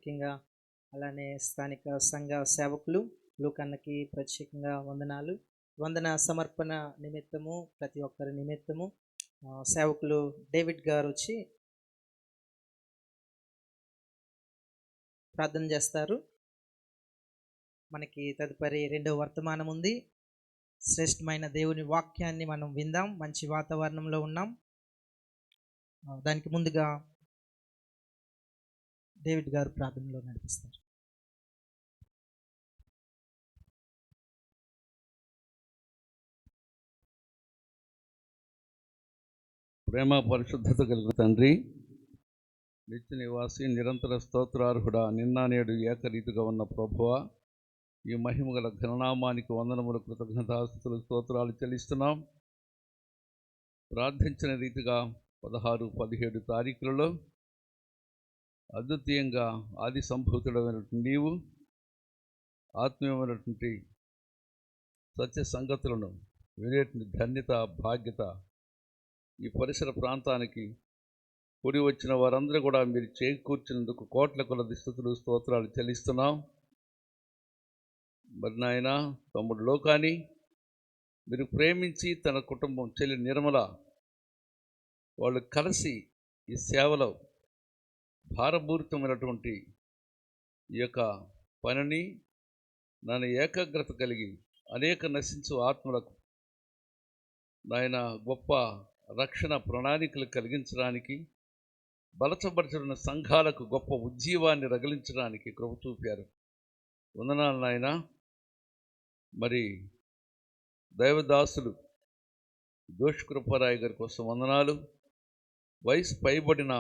ముఖ్యంగా అలానే స్థానిక సంఘ సేవకులు లూకన్నకి ప్రత్యేకంగా వందనాలు. వందన సమర్పణ నిమిత్తము ప్రతి ఒక్కరి నిమిత్తము సేవకులు డేవిడ్ గారు వచ్చి ప్రార్థన చేస్తారు. మనకి తదుపరి రెండవ వర్తమానం ఉంది. శ్రేష్టమైన దేవుని వాక్యాన్ని మనం విందాం. మంచి వాతావరణంలో ఉన్నాం. దానికి ముందుగా డేవిడ్ గారు ప్రార్థనలో నడిపిస్తారు. ప్రేమ పరిశుద్ధత కలిగిన తండ్రి, నిత్య నివాసి, నిరంతర స్తోత్రార్హుడా, నిన్న నేడు ఏకరీతిగా ఉన్న ప్రభువా, ఈ మహిమగల ఘననామానికి వందనములు, కృతజ్ఞతాస్తుతులు, స్తోత్రాలు చెల్లిస్తున్నాం. ప్రార్థించిన రీతిగా 16, 17 తారీఖులలో అద్వితీయంగా ఆది సంభూతుడమైనటువంటి నీవు ఆత్మీయమైనటువంటి సత్య సంగతులను వినేటువంటి ధన్యత, భాగ్యత ఈ పరిసర ప్రాంతానికి కూడి వచ్చిన వారందరూ కూడా మీరు చేకూర్చినందుకు కోట్ల కొలది స్తుతులు, స్తోత్రాలు చెల్లిస్తున్నాం. మరి నాయన తమ్ముడు లోకాన్ని మీరు ప్రేమించి తన కుటుంబం చెల్లి నిర్మల వాళ్ళు కలిసి ఈ సేవలో భారపూరితమైనటువంటి ఈ యొక్క పనిని నన్ను ఏకాగ్రత కలిగి అనేక నశించు ఆత్మలకు నాయన గొప్ప రక్షణ ప్రణాళికలు కలిగించడానికి, బలచబడుతున్న సంఘాలకు గొప్ప ఉజ్జీవాన్ని రగిలించడానికి కృప చూపారు. వందనాలు నాయన. మరి దైవదాసులు దోషకృపారాయ్ గారి కోసం వందనాలు. వయసు పైబడిన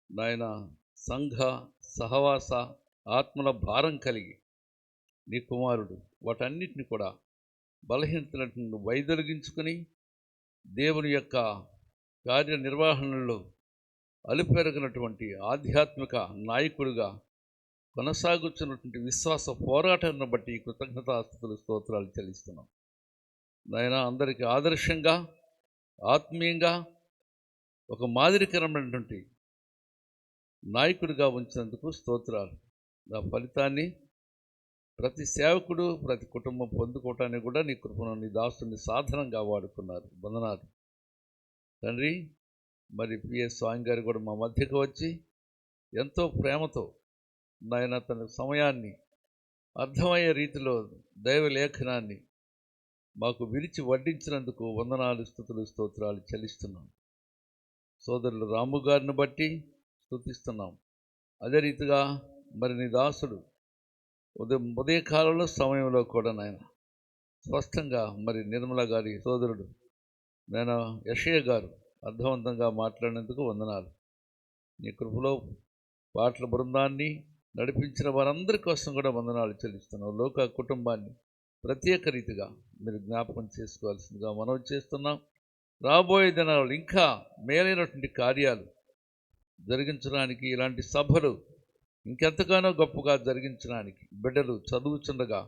నాయన సంఘ సహవాస ఆత్మల భారం కలిగి నీ కుమారుడు వాటన్నిటిని కూడా బలహీనతలను వైదొలిగించుకొని దేవుని యొక్క కార్యనిర్వహణలో అలుపెరగినటువంటి ఆధ్యాత్మిక నాయకుడిగా కొనసాగుతున్నటువంటి విశ్వాస పోరాటాన్ని బట్టి కృతజ్ఞతాస్తుతులు, స్తోత్రాలు చెల్లిస్తున్నాం. నాయన అందరికీ ఆదర్శంగా, ఆత్మీయంగా ఒక మాదిరికరమైనటువంటి నాయకుడిగా ఉంచినందుకు స్తోత్రాలు. ఆ ఫలితాన్ని ప్రతి సేవకుడు, ప్రతి కుటుంబం పొందుకోవటానికి కూడా నీ కృపను, నీ దాసుని సాధనంగా వాడుకున్నారు. వందనాలు తండ్రి. మరి పిఎస్ స్వామి గారు కూడా మా మధ్యకు వచ్చి ఎంతో ప్రేమతో నాయన తన సమయాన్ని అర్థమయ్యే రీతిలో దైవ లేఖనాన్ని మాకు విరిచి వడ్డించినందుకు వందనాలు, స్తుతులు, స్తోత్రాలు చెల్లిస్తున్నాం. సోదరులు రాము గారిని బట్టి స్తుతిస్తున్నాం. అదే రీతిగా మరి నీ దాసుడు ఉదయకాలంలో సమయంలో కూడా నాయన స్పష్టంగా మరి నిర్మల గారి సోదరుడు నేను యషయ్య గారు అర్థవంతంగా మాట్లాడినందుకు వందనాలు. నీ కృపలో పాటల బృందాన్ని నడిపించిన వారందరి కోసం కూడా వందనాలు చెల్లిస్తున్నాం. లోక కుటుంబాన్ని ప్రత్యేక రీతిగా మీరు జ్ఞాపకం చేసుకోవాల్సిందిగా మనవి చేస్తున్నాం. రాబోయే దినాలు ఇంకా మేలైనటువంటి కార్యాలు జరిగించడానికి, ఇలాంటి సభలు ఇంకెంతగానో గొప్పగా జరిగించడానికి బిడ్డలు చదువుచుండగా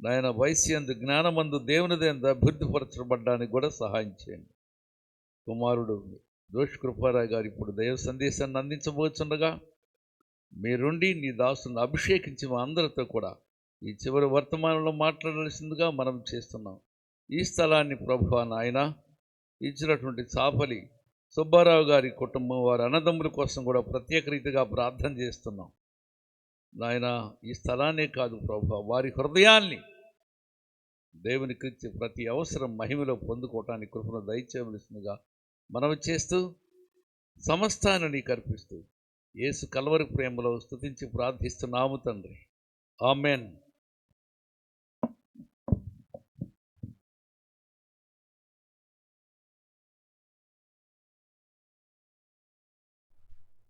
నాయన వయస్యందు జ్ఞానమందు దేవునిదేందు అభివృద్ధిపరచబడ్డానికి కూడా సహాయం చేయండి. కుమారుడు దోషకృపారాయ్ గారు ఇప్పుడు దైవ సందేశాన్ని అందించబోతుండగా మీరుండి నీ దాసుని అభిషేకించి మా అందరితో కూడా ఈ చివరి వర్తమానంలో మాట్లాడాల్సిందిగా మనం చేస్తున్నాం. ఈ స్థలాన్ని ప్రభువా నాయన ఇచ్చినటువంటి చాపలి సుబ్బారావు గారి కుటుంబం, వారి అన్నదమ్ముల కోసం కూడా ప్రత్యేక రీతిగా ప్రార్థన చేస్తున్నాం. నాయన ఈ స్థలాన్నే కాదు ప్రభువా, వారి హృదయాల్ని దేవునికి ఇచ్చే ప్రతి అవసరం మహిమలో పొందుకోవటానికి కృపను దయచేయవలసిందిగా మనవి చేస్తూ సమస్తాన్ని నీకు అర్పిస్తూ యేసు కల్వరి ప్రేమలో స్తుతించి ప్రార్థిస్తున్నాము తండ్రి. ఆమెన్.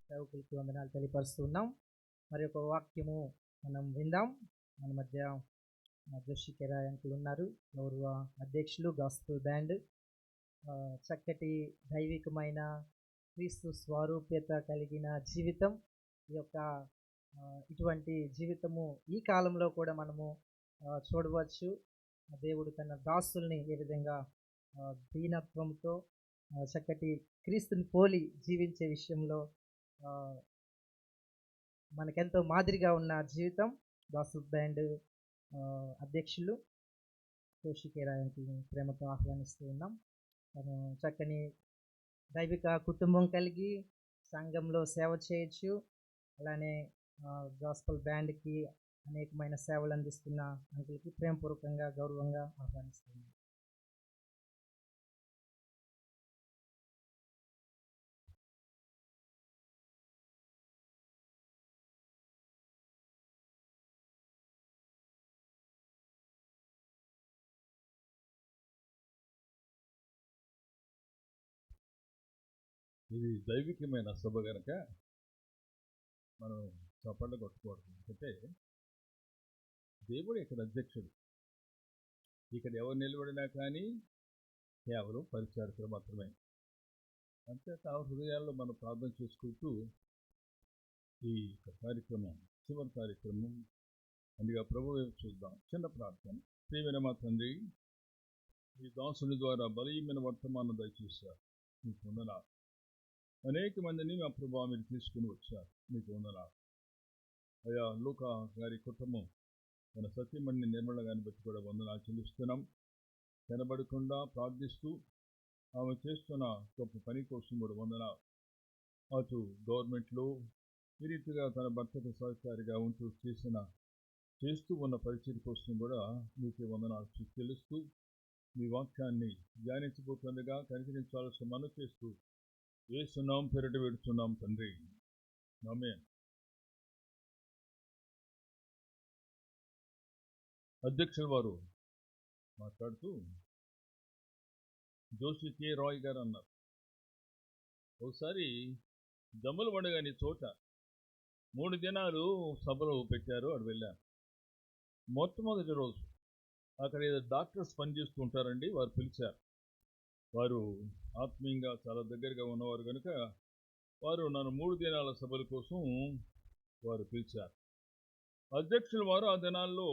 సేవకులకి వందనాలు తెలియపరుస్తున్నాం. మరి ఒక వాక్యము మనం విందాం. మన మధ్య జోషి కెరాయ్ అంకుల్ ఉన్నారు, గౌరవ అధ్యక్షులు, గాస్పుల్ బ్యాండ్. చక్కటి దైవికమైన క్రీస్తు స్వరూప్యత కలిగిన జీవితం. ఈ యొక్క ఇటువంటి జీవితము ఈ కాలంలో కూడా మనము చూడవచ్చు. దేవుడు తన దాసుల్ని ఏ విధంగా దీనత్వంతో చక్కటి క్రీస్తుని పోలి జీవించే విషయంలో మనకెంతో మాదిరిగా ఉన్న జీవితం గాస్పుల్ బ్యాండ్ అధ్యక్షులు కోశికేరానికి ప్రేమతో ఆహ్వానిస్తూ ఉన్నాం. తను చక్కని దైవిక కుటుంబం కలిగి సంఘంలో సేవ చేయొచ్చు. అలానే గాస్పుల్ బ్యాండ్కి అనేకమైన సేవలు అందిస్తున్న అంకుల్కి ప్రేమపూర్వకంగా గౌరవంగా ఆహ్వానిస్తున్నాం. ఇది దైవికమైన సభ కనుక మనం చప్పట్లు కొట్టుకోవడం. ఎందుకంటే దేవుడు ఇక్కడ అధ్యక్షుడు. ఇక్కడ ఎవరు నిలబడినా కానీ కేవలం పరిచారకులు మాత్రమే. అంతేత ఆ హృదయాల్లో మనం ప్రార్థన చేసుకుంటూ ఈ కార్యక్రమం చివరి కార్యక్రమం అందుగా ప్రభు వైపు చూద్దాం. చిన్న ప్రార్థన. ప్రియమైన మా తండ్రి, ఈ దాసుని ద్వారా బలీయమైన వర్తమానం దయచేశారు. మీకు వందనాలు. అనేక మందిని మా ప్రభావ మీరు తీసుకుని వచ్చారు. మీకు వందనాలు. అయా లూకా గారి కుటుంబం మన సత్యమణిని నిర్మల గారిని బట్టి కూడా వందనాలు చెల్లిస్తున్నాం. కనబడకుండా ప్రార్థిస్తూ ఆమె చేస్తున్న గొప్ప పని కోసం కూడా వందనాలు. అటు గవర్నమెంట్లో ఈ రీతిగా తన భర్తకు సహకారిగా ఉంటూ చేస్తూ ఉన్న పరిస్థితి కోసం కూడా మీకే వందనాలు చెల్లిస్తూ మీ వాక్యాన్ని ధ్యానించబోతుండగా కనికరించాల్సిన మనం చేస్తూ యేసునామం పేరిట వేడుచున్నాం తండ్రి. ఆమేన్. అధ్యక్షుల వారు మాట్లాడుతూ జోషి కే రాయ్ గారు అన్నారు, ఒకసారి జమ్ముల పండుగని చోట 3 దినాలు సభలు పెట్టారు. అక్కడ వెళ్ళాను. మొట్టమొదటి రోజు అక్కడ ఏదో డాక్టర్స్ పనిచేస్తూ ఉంటారండి. వారు పిలిచారు. వారు ఆత్మీయంగా చాలా దగ్గరగా ఉన్నవారు కనుక వారు నన్ను 3 దినాల సభల కోసం వారు పిలిచారు. అధ్యక్షుల వారు ఆ దినాల్లో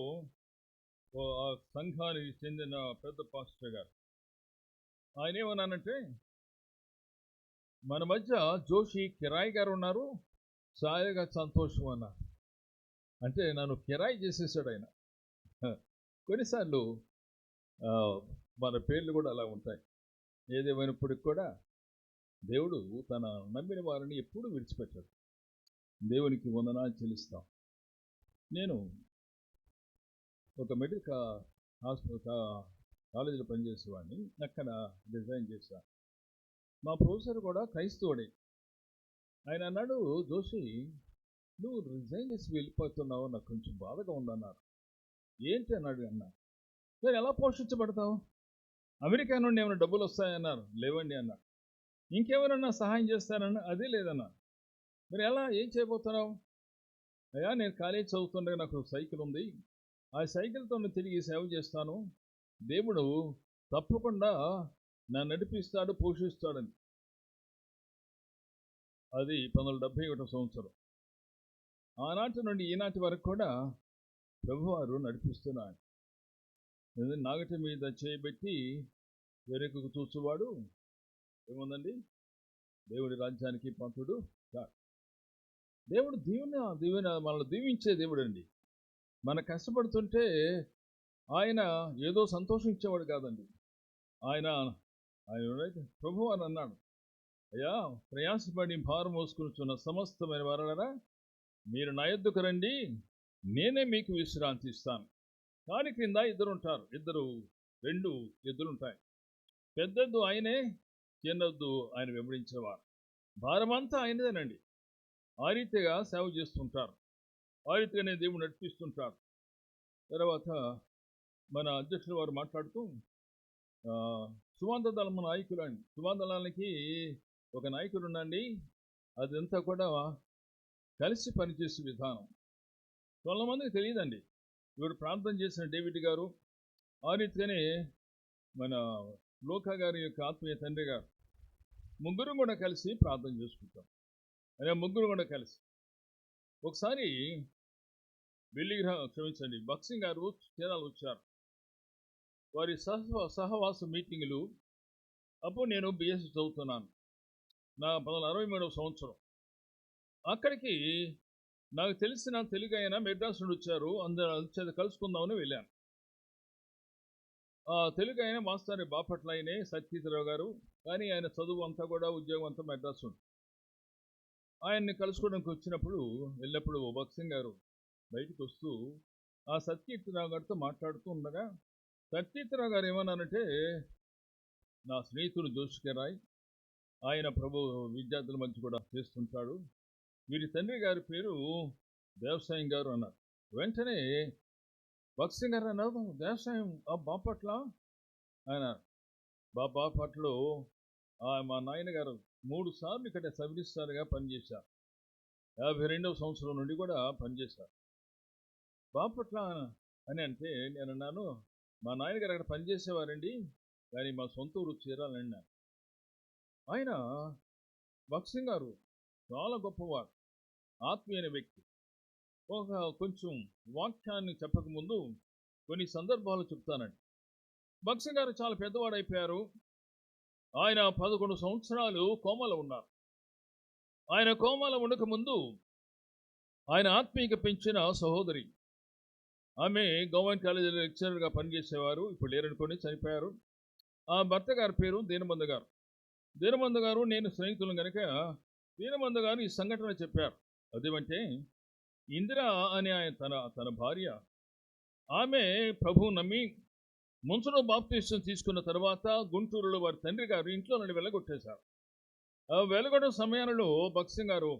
ఆ సంఘానికి చెందిన పెద్ద పాస్టర్ గారు. ఆయన ఏమన్నానంటే, మన మధ్య జోషి కిరాయి గారు ఉన్నారు, సాయగా సంతోషం అన్నారు. అంటే నన్ను కిరాయి చేసేసాడు ఆయన. కొన్నిసార్లు మన పేర్లు కూడా అలా ఉంటాయి. ఏదేమైనప్పటికి కూడా దేవుడు తన నమ్మిన వారిని ఎప్పుడూ విడిచిపెట్టాడు. దేవునికి వందనాలు చెల్లిస్తాం. నేను ఒక మెడికల్ కాలేజీలో పనిచేసేవాడిని. అక్కడ డిజైన్ చేశాను. మా ప్రొఫెసర్ కూడా క్రైస్తవుడే. ఆయన అన్నాడు, జోషి నువ్వు రిజైన్ చేసి వెళ్ళిపోతున్నావు, నాకు కొంచెం బాధగా ఉందన్నారు. ఏంటి అన్నాడు. అన్నా నేను ఎలా పోషించబడతావు? అమెరికా నుండి ఏమైనా డబ్బులు వస్తాయన్నారు. లేవండి అన్నారు. ఇంకెవరన్నా సహాయం చేస్తారన్నా, అదే లేదన్నా. మరి ఎలా, ఏం చేయబోతున్నావు? అయ్యా నేను కాలేజ్ చదువుతుండగా నాకు సైకిల్ ఉంది, ఆ సైకిల్తో తిరిగి సేవ చేస్తాను, దేవుడు తప్పకుండా నన్ను నడిపిస్తాడు, పోషిస్తాడని. అది 1971 సంవత్సరం. ఆనాటి నుండి ఈనాటి వరకు కూడా ప్రభువారు నడిపిస్తున్నాడు. నాగటి మీద చేయబెట్టి వెనుకకు చూసేవాడు ఏముందండి, దేవుడి రాజ్యానికి పంతుడు కాదు. దేవుడు దీవెన మనల్ని దీవించే దేవుడు అండి. మన కష్టపడుతుంటే ఆయన ఏదో సంతోషించేవాడు కాదండి. ఆయన ప్రభు అని అన్నాడు, అయ్యా ప్రయాసపడి భారం మోసుకున్న సమస్తమైన వారలారా మీరు నా యొద్దకు రండి, నేనే మీకు విశ్రాంతి ఇస్తాను. కాని క్రింద రెండు ఎద్దులుంటాయి. పెద్దద్దు ఆయనే, చిన్నద్దు ఆయన వెంబడించేవారు. భారమంతా ఆయనదేనండి. ఆ రీతిగా సేవ చేస్తుంటారు. ఆ రీతిగానే దేవుడు నడిపిస్తుంటారు. తర్వాత మన అధ్యక్షుల వారు మాట్లాడుతూ సువార్త దళం నాయకులండి. సువార్త దళానికి ఒక నాయకుడు ఉండండి. అదంతా కూడా కలిసి పనిచేసే విధానం కొంతమందికి తెలియదండి. ఇప్పుడు ప్రార్థన చేసిన డేవిడ్ గారు, ఆ రీతిగానే మన లోకా గారి యొక్క ఆత్మీయ తండ్రి గారు, ముగ్గురు కూడా కలిసి ప్రార్థన చేసుకుంటాం. అదే ముగ్గురు కూడా కలిసి ఒకసారి బక్సింగ్ గారు చీరాలు వచ్చారు. వారి సహవాస మీటింగులు. అప్పుడు నేను బిఎస్సి చదువుతున్నాను. నా 1963వ సంవత్సరం. అక్కడికి నాకు తెలిసిన తెలుగు ఆయన మెడ్రాస్ నుండి వచ్చారు, అందరూ కలుసుకుందామని వెళ్ళాను. ఆ తెలుగు ఆయన మాస్టర్ బాపట్ల ఆయనే సత్యీతరావు గారు, కానీ ఆయన చదువు అంతా కూడా ఉద్యోగం అంతా మెడ్రాస్ ఉంది. ఆయన్ని కలుసుకోవడానికి వెళ్ళినప్పుడు భక్సింగ్ గారు బయటకు వస్తూ ఆ సత్యీతరావు గారితో మాట్లాడుతూ ఉండగా సత్యీతరావు గారు ఏమన్నారంటే, నా స్నేహితుడు జోషికరాయ్, ఆయన ప్రభు విద్యార్థుల మధ్య కూడా చేస్తుంటాడు, వీరి తండ్రి గారి పేరు దేవసాయం గారు అన్నారు. వెంటనే భక్సింగ్ గారు అన్నారు, దేవసాయం బాపట్ల ఆయన బాపట్లో మా నాయనగారు 3 సార్లు ఇక్కడ సబ్ రిజిస్ట్రార్గా పనిచేశారు. 52వ సంవత్సరం నుండి కూడా పనిచేశారు. బాపట్ల అని అంటే నేను అన్నాను, మా నాయనగారు అక్కడ పనిచేసేవారండి, కానీ మా సొంత ఊరు చీరాలండి. ఆయన భక్సింగ్ గారు చాలా గొప్పవారు, ఆత్మీయ వ్యక్తి. కొంచెం వాక్యాన్ని చెప్పకముందు కొన్ని సందర్భాలు చెప్తానండి. భక్సింగ్ గారు చాలా పెద్దవాడైపోయారు. ఆయన 11 సంవత్సరాలు కోమలో ఉన్నారు. ఆయన కోమలో ఉండకముందు ఆయన ఆత్మీయంగా పెంచిన సహోదరి, ఆమె గవర్నమెంట్ కాలేజీలో లెక్చరర్గా పనిచేసేవారు, ఇప్పుడు లేరనుకొని చనిపోయారు. ఆ భర్త గారి పేరు దీనబంధ గారు. దీనబంధ గారు నేను స్నేహితులు కనుక దీనబంధ గారు ఈ సంఘటన చెప్పారు. అదేమంటే, ఇందిరా అనే ఆయన తన భార్య, ఆమె ప్రభువు నమ్మి ముంచులో బాప్తిస్టం తీసుకున్న తర్వాత గుంటూరులో వారి తండ్రి గారు ఇంట్లో నుండి వెళ్ళగొట్టేశారు. ఆ వెలుగొట్టిన సమయంలో భక్సింగ్ గారు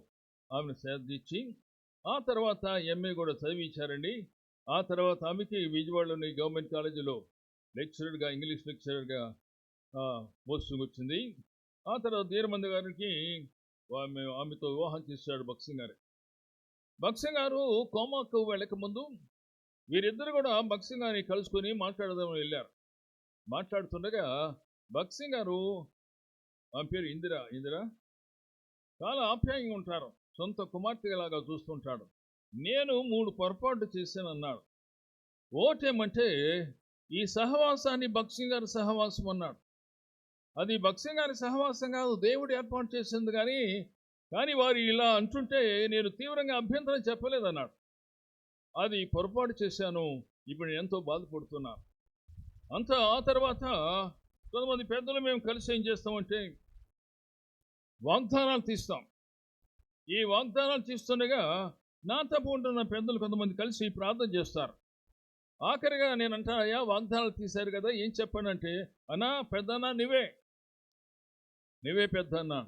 ఆమెను సేదించి ఆ తర్వాత ఎంఏ కూడా చదివించారండి. ఆ తర్వాత ఆమెకి విజయవాడలోని గవర్నమెంట్ కాలేజీలో లెక్చరర్గా, ఇంగ్లీష్ లెక్చరర్గా పోస్టింగ్ వచ్చింది. ఆ తర్వాత దీనబంధ గారికి ఆమెతో వివాహం చేశాడు భక్సింగ్ గారు. భక్సింగ్ గారు కోమాకు వెళ్ళకముందు వీరిద్దరు కూడా భక్సింగ్ గారిని కలుసుకొని మాట్లాడదామని వెళ్ళారు. మాట్లాడుతుండగా భక్సింగ్ గారు, ఆమె పేరు ఇందిరా చాలా ఆప్యాయంగా ఉంటారు, సొంత కుమార్తెలాగా చూస్తుంటాడు. నేను 3 పొరపాట్లు చేశాను అన్నాడు. ఓటేమంటే, ఈ సహవాసాన్ని భక్సింగ్ గారి సహవాసం అన్నాడు. అది భక్సింగ్ గారి సహవాసం కాదు, దేవుడు ఏర్పాటు చేసింది. కానీ వారు ఇలా అంటుంటే నేను తీవ్రంగా అభ్యంతరం చెప్పలేదన్నాడు. అది పొరపాటు చేశాను, ఇప్పుడు ఎంతో బాధపడుతున్నాను. ఆ తర్వాత కొంతమంది పెద్దలు మేము కలిసి ఏం చేస్తామంటే వాగ్దానాలు తీస్తాం. ఈ వాగ్దానాలు తీస్తుండగా నా తప్పు ఉంటున్న పెద్దలు కొంతమంది కలిసి ప్రార్థన చేస్తారు. ఆఖరిగా నేను అంటా, అయ్యా వాగ్దానాలు తీశారు కదా, ఏం చెప్పానంటే, అన్నా పెద్దన్నా నువ్వే పెద్దన్నా.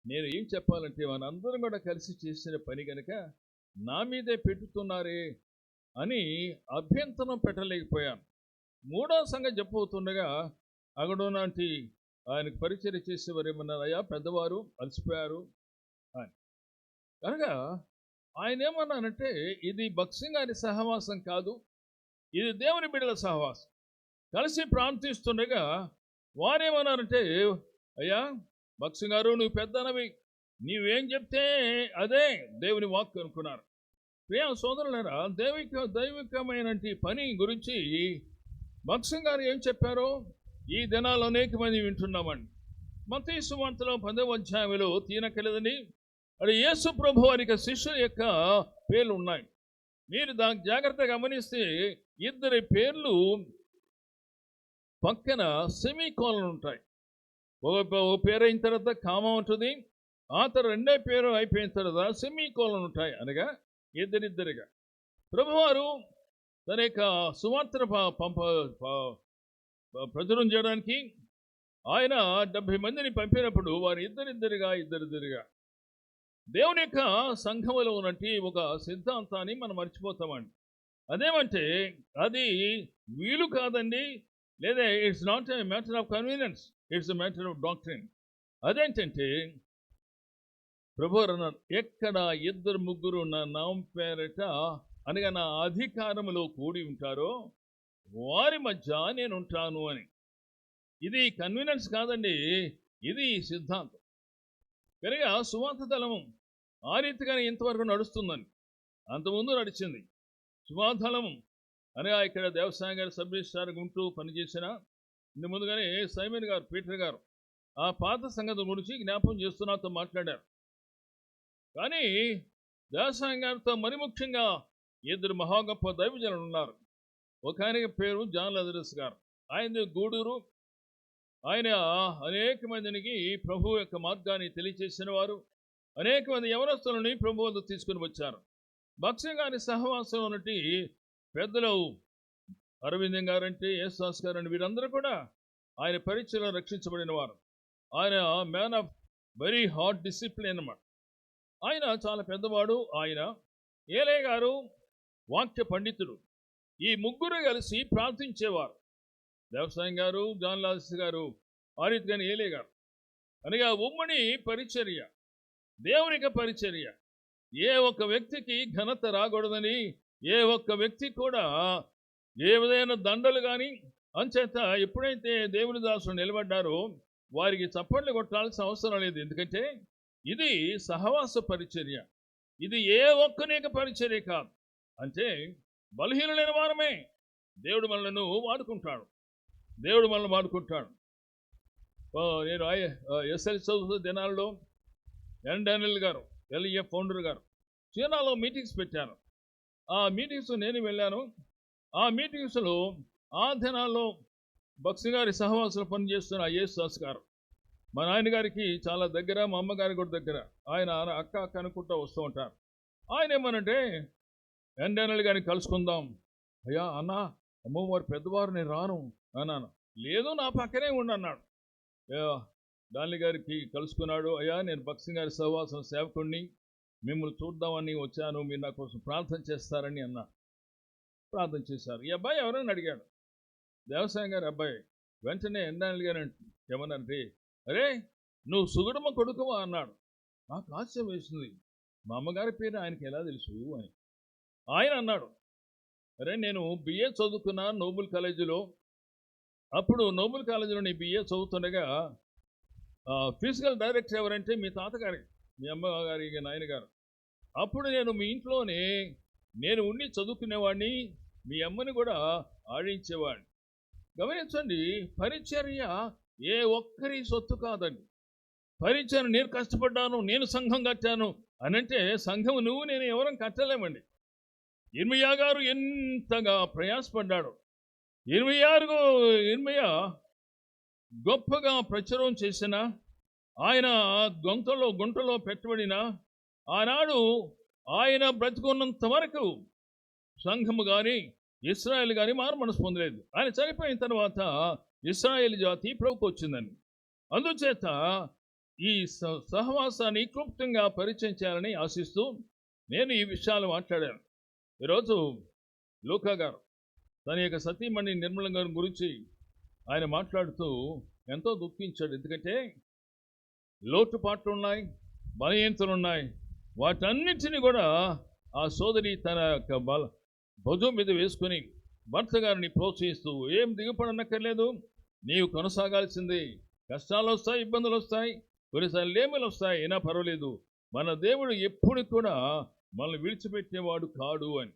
నేను ఏం చెప్పాలంటే, మనందరం కూడా కలిసి చేసిన పని కనుక నా మీదే పెట్టుతున్నారే అని అభ్యంతరం పెట్టలేకపోయాను. 3వ సంగతి చెప్పబోతుండగా అగడోనాంటి ఆయనకు పరిచయం చేసేవారు ఏమన్నారు, అయ్యా పెద్దవారు అలసిపోయారు అని. కనుక ఆయన ఏమన్నానంటే, ఇది భక్సింగ్ గారి సహవాసం కాదు, ఇది దేవుని బిడ్డల సహవాసం. కలిసి ప్రార్థిస్తుండగా వారేమన్నారంటే, అయ్యా భక్సింగ్ గారు నువ్వు పెద్దనవి, నీవేం చెప్తే అదే దేవుని వాక్కు అనుకున్నారు. ప్రియ సోదరులారా, దైవికమైన పని గురించి భక్సింగ్ గారు ఏం చెప్పారో ఈ దినాల్లో అనేక మంది వింటున్నామండి. మత్తయి సువార్తలో 10వ అధ్యాయంలో తీనకలేదని అది యేసు ప్రభు వారికి శిష్యుల యొక్క పేర్లు ఉన్నాయి. మీరు దానికి జాగ్రత్తగా గమనిస్తే 2 పేర్లు పక్కన సెమీకోలన్ ఉంటాయి. ఒక పేరు అయిన తర్వాత కామా ఉంటుంది, ఆ తర్వాత 2వ పేరు అయిపోయిన తర్వాత సెమీకోలన్ ఉంటాయి. అనగా ఇద్దరిగా ప్రభువారు తన యొక్క సువార్తను ప్రచురం చేయడానికి ఆయన 70 మందిని పంపినప్పుడు వారు ఇద్దరిద్దరిగా దేవుని యొక్క సంఘములో ఉన్నట్టు ఒక సిద్ధాంతాన్ని మనం మర్చిపోతామండి. అదేమంటే అది వీలు కాదండి, లేదా it's not a matter of convenience, it's a matter of doctrine. అదేంటంటే ప్రభు అన్నారు, ఎక్కడ 2-3 నా నామం పేరట అనగా నా అధికారములో కూడి ఉంటారో వారి మధ్య నేను ఉంటాను అని. ఇది కన్వీనియన్స్ కాదండి, ఇది సిద్ధాంతం. కనుక సువార్త దళము ఆ రీతిగానే ఇంతవరకు నడుస్తుందని, అంతకుముందు నడిచింది. సువార్తదళము అనగా ఇక్కడ దేవసాయం గారు సబ్ రిజిస్ట్రార్ ఉంటూ పనిచేసిన ఇంత ముందుగానే సైమన్ గారు, పీటర్ గారు ఆ పాత సంగతి గురించి జ్ఞాపకం చేస్తూ నాతో మాట్లాడారు. కానీ దేవసాయం గారితో మరి ముఖ్యంగా ఇద్దరు మహా గొప్ప దైవజనులు ఉన్నారు. ఒక ఆయనకి పేరు జాన్ లజరస్ గారు. ఆయన గూడూరు. ఆయన అనేక మందికి ప్రభు యొక్క మార్గాన్ని తెలియచేసిన వారు. అనేక మంది యవనస్తులని ప్రభు వద్దకు తీసుకుని వచ్చారు. భక్ష్య గారి సహవాసం ఉన్నటి పెద్దలు అరవిందం గారంటే యేసుదాస్ గారంటే వీరందరూ కూడా ఆయన పరీక్షలో రక్షించబడిన వారు. ఆయన man of very hard discipline అన్నమాట. ఆయన చాలా పెద్దవాడు. ఆయన ఏలే గారు వాక్య పండితుడు. ఈ ముగ్గురు కలిసి ప్రార్థించేవారు. దేవసాయం గారు, జాన్ లాస్ గారు, ఆ రీతిగానే ఏలే గారు. అనగా ఉమ్మడి పరిచర్య, దేవునిక పరిచర్య. ఏ ఒక్క వ్యక్తికి ఘనత రాకూడదని, ఏ ఒక్క వ్యక్తి కూడా ఏ విధమైన దండలు కానీ అంచేత ఎప్పుడైతే దేవుని దాసులు నిలబడ్డారో వారికి చప్పట్లు కొట్టాల్సిన అవసరం లేదు. ఎందుకంటే ఇది సహవాస పరిచర్య. ఇది ఏ ఒక్కనేక పరిచర్య కాదు. అంటే బలహీనులైన వారమే దేవుడు మనలను వాడుకుంటాడు. దేవుడు మనల్ని వాడుకుంటాడు. నేను ఎస్ఎల్ చదువుతున్న దినాల్లో ఎన్ డానియల్ గారు, ఎల్ఈఎఫ్ ఫౌండర్ గారు చీనాలో మీటింగ్స్ పెట్టారు. ఆ మీటింగ్స్ నేను వెళ్ళాను. ఆ మీటింగ్స్లో ఆ దినాల్లో భక్తి గారి సహవాసులు పనిచేస్తున్న యేసుదాస్ గారు మా నాయనగారికి చాలా దగ్గర, మా అమ్మగారికి కూడా దగ్గర. ఆయన అక్క అక్క అనుకుంటూ వస్తూ ఉంటారు. ఆయన ఏమనంటే ఎన్ డానియల్ గారిని కలుసుకుందాం. అయ్యా అన్న, అమ్మో వారు పెద్దవారు, నేను రాను అన్నాను. లేదు, నా పక్కనే ఉండన్నాడు. డానియల్ గారికి కలుసుకున్నాడు. అయ్యా నేను భక్తి గారి సహవాసం సేవకుడిని, మిమ్మల్ని చూద్దామని వచ్చాను, మీరు నా కోసం ప్రార్థన చేస్తారని అన్నా. ప్రార్థన చేశారు. ఈ అబ్బాయి ఎవరైనా అడిగాడు. దేవసాయం గారి అబ్బాయి. వెంటనే ఎన్ డానియల్ గారు ఏమన్నారంటే, అరే నువ్వు సుగుడమ్మ కొడుకువా అన్నాడు. నాకు ఆశ్చర్యం వేసింది. మా అమ్మగారి పేరు ఆయనకి ఎలా తెలుసు అని. ఆయన అన్నాడు, అరే నేను బిఏ చదువుకున్నా నోబుల్ కాలేజీలో. అప్పుడు నోబుల్ కాలేజీలో నీ బిఏ చదువుతుండగా ఫిజికల్ డైరెక్టర్ ఎవరంటే మీ తాతగారి, మీ అమ్మగారి నాయనగారు. అప్పుడు నేను మీ ఇంట్లోనే నేను ఉండి చదువుకునేవాడిని, మీ అమ్మని కూడా ఆడించేవాడిని. గమనించండి, పరిచర్య ఏ ఒక్కరి సొత్తు కాదండి. పరిచర్య నేను కష్టపడ్డాను, నేను సంఘం కట్టాను అనంటే సంఘం నువ్వు నేను ఎవరం కట్టలేమండి. ఇర్మియా గారు ఎంతగా ప్రయాసపడ్డాడు. ఇర్మియా గొప్పగా ప్రచురం చేసిన, ఆయన గుంటలో పెట్టబడిన, ఆనాడు ఆయన బ్రతుకున్నంత వరకు సంఘము కానీ ఇశ్రాయేల్ కానీ మారు మనసు పొందలేదు. ఆయన చనిపోయిన తర్వాత ఇశ్రాయేల్ జాతి ప్రభుకు వచ్చిందని. అందుచేత ఈ సహవాసాన్ని క్లుప్తంగా పరిచయం చేయాలని ఆశిస్తూ నేను ఈ విషయాలు మాట్లాడాను. ఈరోజు లూకా గారు తన యొక్క సతీమణి నిర్మల గారి గురించి ఆయన మాట్లాడుతూ ఎంతో దుఃఖించాడు. ఎందుకంటే లోటుపాట్లు ఉన్నాయి, బలహీనతలు ఉన్నాయి. వాటన్నిటిని కూడా ఆ సోదరి తన యొక్క భుజం మీద వేసుకొని భర్త గారిని ప్రోత్సహిస్తూ, ఏం దిగుపడనక్కర్లేదు, నీవు కొనసాగాల్సిందే. కష్టాలు వస్తాయి, ఇబ్బందులు వస్తాయి, కొన్నిసార్లు లేమలు వస్తాయి, అయినా పర్వాలేదు, మన దేవుడు ఎప్పుడు కూడా మనల్ని విడిచిపెట్టేవాడు కాడు అని.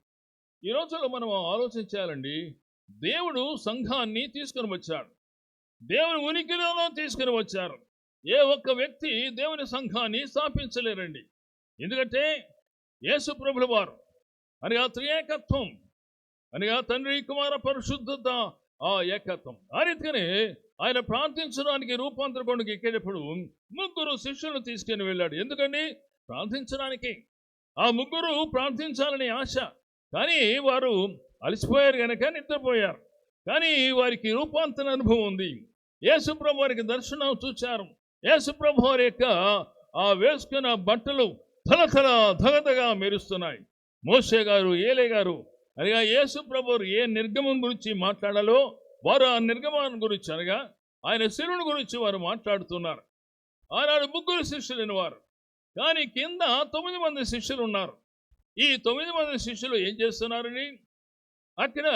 ఈ రోజుల్లో మనం ఆలోచించాలండి. దేవుడు సంఘాన్ని తీసుకుని వచ్చాడు, దేవుని ఉనికిలోనూ తీసుకుని వచ్చారు. ఏ ఒక్క వ్యక్తి దేవుని సంఘాన్ని స్థాపించలేరండి. ఎందుకంటే యేసు ప్రభుల వారు అనగా త్రియేకత్వం, అనగా తండ్రి కుమార పరిశుద్ధత, ఆ ఏకత్వం. ఆ రీతిగానే ఆయన ప్రార్థించడానికి రూపాంతర కొండకి ఎక్కేటప్పుడు ముగ్గురు శిష్యులను తీసుకుని వెళ్ళాడు. ఎందుకండి? ప్రార్థించడానికి. ఆ ముగ్గురు ప్రార్థించాలని ఆశ, కానీ వారు అలసిపోయారు కనుక నిద్రపోయారు. కానీ వారికి రూపాంతర అనుభవం ఉంది. యేసుప్రభు వారికి దర్శనం చూచారు. యేసుప్రభు వారి యొక్క ఆ వేసుకున్న బట్టలు తలతల ధగధగా మెరుస్తున్నాయి. మోషే గారు, ఏలే గారు అనగా యేసుప్రభు ఏ నిర్గమం గురించి మాట్లాడాలో వారు ఆ నిర్గమాన్ని గురించి, అనగా ఆయన శిలువను గురించి వారు మాట్లాడుతున్నారు. ఆనాడు ముగ్గురు శిష్యులైన వారు, కానీ కింద 9 మంది శిష్యులు ఉన్నారు. ఈ 9 మంది శిష్యులు ఏం చేస్తున్నారని, అక్కడ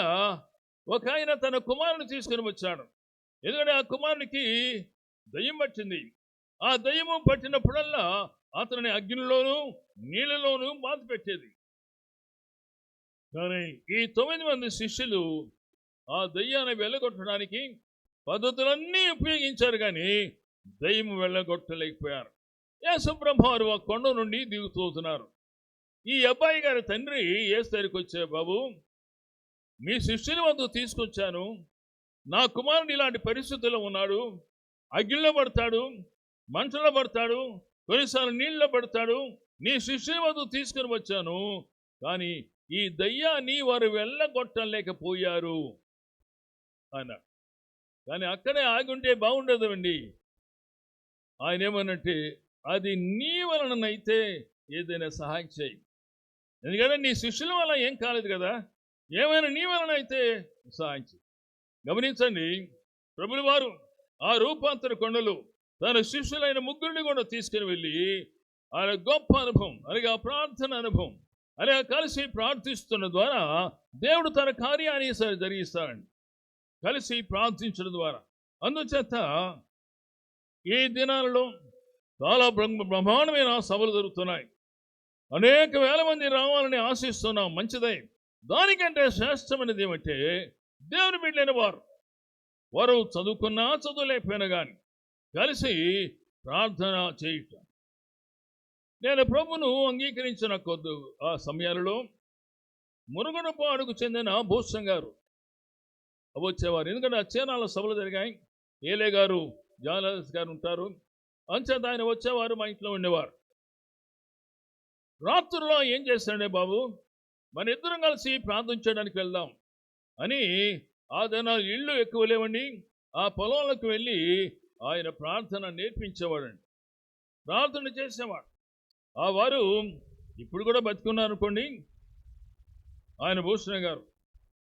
ఒక ఆయన తన కుమారుని తీసుకుని వచ్చాడు. ఎందుకంటే ఆ కుమారునికి దయ్యం పట్టింది. ఆ దయ్యము పట్టినప్పుడల్లా అతని అగ్నిలోనూ నీళ్ళలోనూ బాధ పెట్టేది. కానీ ఈ 9 మంది శిష్యులు ఆ దయ్యాన్ని వెళ్ళగొట్టడానికి పద్ధతులన్నీ ఉపయోగించారు, కానీ దయ్యం వెళ్ళగొట్టలేకపోయారు. యేసుప్రభు వారు ఆ కొండ నుండి దిగుతున్నారు. ఈ అబ్బాయి గారి తండ్రి యేసు దగ్గరికి వచ్చే, బాబు మీ శిష్యుల వద్దకు తీసుకొచ్చాను, నా కుమారుడు ఇలాంటి పరిస్థితుల్లో ఉన్నాడు, అగ్నిలో పడతాడు, మంటలో పడతాడు, కొన్నిసార్లు నీళ్ళలో పడతాడు, నీ శిష్యుల వద్దకు తీసుకుని వచ్చాను, కానీ ఈ దయ్యాన్ని వారు వెళ్ళగొట్టలేకపోయారు అన్నాడు. కానీ అక్కడే ఆగి ఉంటే బాగుండదండి. ఆయన ఏమనంటే, అది నీ వలననైతే ఏదైనా సహాయం చేయి, ఎందుకంటే నీ శిష్యుల వల్ల ఏం కాలేదు కదా, ఏమైనా నీ వలన అయితే సహాయం చేయి. గమనించండి, ప్రభులు వారు ఆ రూపాంతర కొండలు తన శిష్యులైన ముగ్గురిని కూడా తీసుకుని వెళ్ళి ఆయన గొప్ప అనుభవం అనగా ప్రార్థన అనుభవం అనగా కలిసి ప్రార్థిస్తున్న ద్వారా దేవుడు తన కార్యాన్ని జరిగిస్తాడండి, కలిసి ప్రార్థించడం ద్వారా. అందుచేత ఈ దినాలలో చాలా బ్రహ్మాండమైన సభలు జరుగుతున్నాయి, అనేక వేల మంది రావాలని ఆశిస్తున్నాం, మంచిదే. దానికంటే శ్రేష్టమైనది ఏమంటే దేవుని బిడ్డలైన వారు చదువుకున్నా చదువులేకపోయినా కానీ కలిసి ప్రార్థన చేయటం. నేను ప్రభును అంగీకరించిన కొద్ది ఆ సమయాలలో మురుగుడుపాడుకు చెందిన భూషణ్ గారు వచ్చేవారు, ఎందుకంటే అచ్చేనాల సభలు జరిగాయి, ఏలే గారు జాలస్ గారు ఉంటారు, అంచేత ఆయన వచ్చేవారు, మా ఇంట్లో ఉండేవారు. రాత్రుల్లో ఏం చేస్తాడే, బాబు మన ఇద్దరం కలిసి ప్రార్థన చేయడానికి వెళ్దాం అని ఆ దినాలు ఇళ్ళు ఎక్కువ లేవండి, ఆ పొలంలోకి వెళ్ళి ఆయన ప్రార్థన నేర్పించేవాడండి, ప్రార్థన చేసేవాడు. ఆ వారు ఇప్పుడు కూడా బతికున్నారు అనుకోండి. ఆయన భూషణ గారు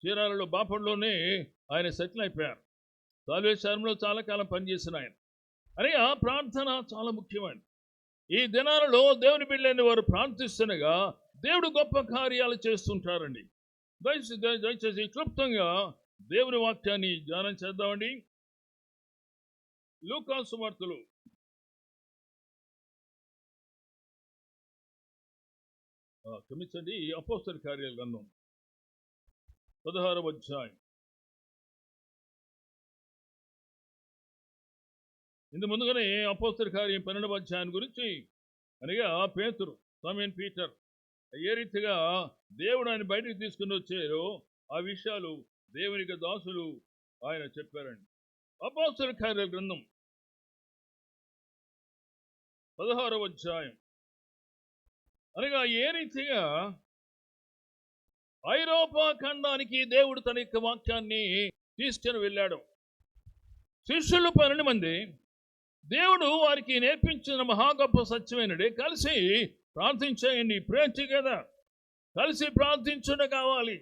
చీరాలలో బాపట్లోనే ఆయన సెటిల్ అయిపోయారు, సాల్వేశ్వరంలో చాలా కాలం పనిచేసిన ఆయన. అని ఆ ప్రార్థన చాలా ముఖ్యమండి. ఈ దినాలలో దేవుని బిడ్డలైన వారు ప్రార్థిస్తుండగా దేవుడు గొప్ప కార్యాలు చేస్తుంటారండి. దయచేసి క్లుప్తంగా దేవుని వాక్యాన్ని ధ్యానం చేద్దామండి. లూకా సువార్తలు క్షమించండి, అపోస్తల కార్యాల గ్రంథం 16వ అధ్యాయం. ఇంత ముందుగానే అపోస్తల కార్యం 12వ అధ్యాయం గురించి అనగా పేతురు, సమీన్ పీటర్ ఏ రీతిగా దేవుడు ఆయన బయటకు తీసుకుని వచ్చారో ఆ విషయాలు దేవునికి దాసులు ఆయన చెప్పారండి. అపోస్తల కార్యాల గ్రంథం 16వ అధ్యాయం అనగా ఏ రీతిగా ఐరోపా ఖండానికి దేవుడు తన యొక్క వాక్యాన్ని తీసుకుని వెళ్ళాడు. శిష్యులు 12 మంది దేవుడు వారికి నేర్పించిన మహా గొప్ప సత్యమైనడే కలిసి ప్రార్థించేయండి, ప్రేర్చి కదా, కలిసి ప్రార్థించడం కావాలి,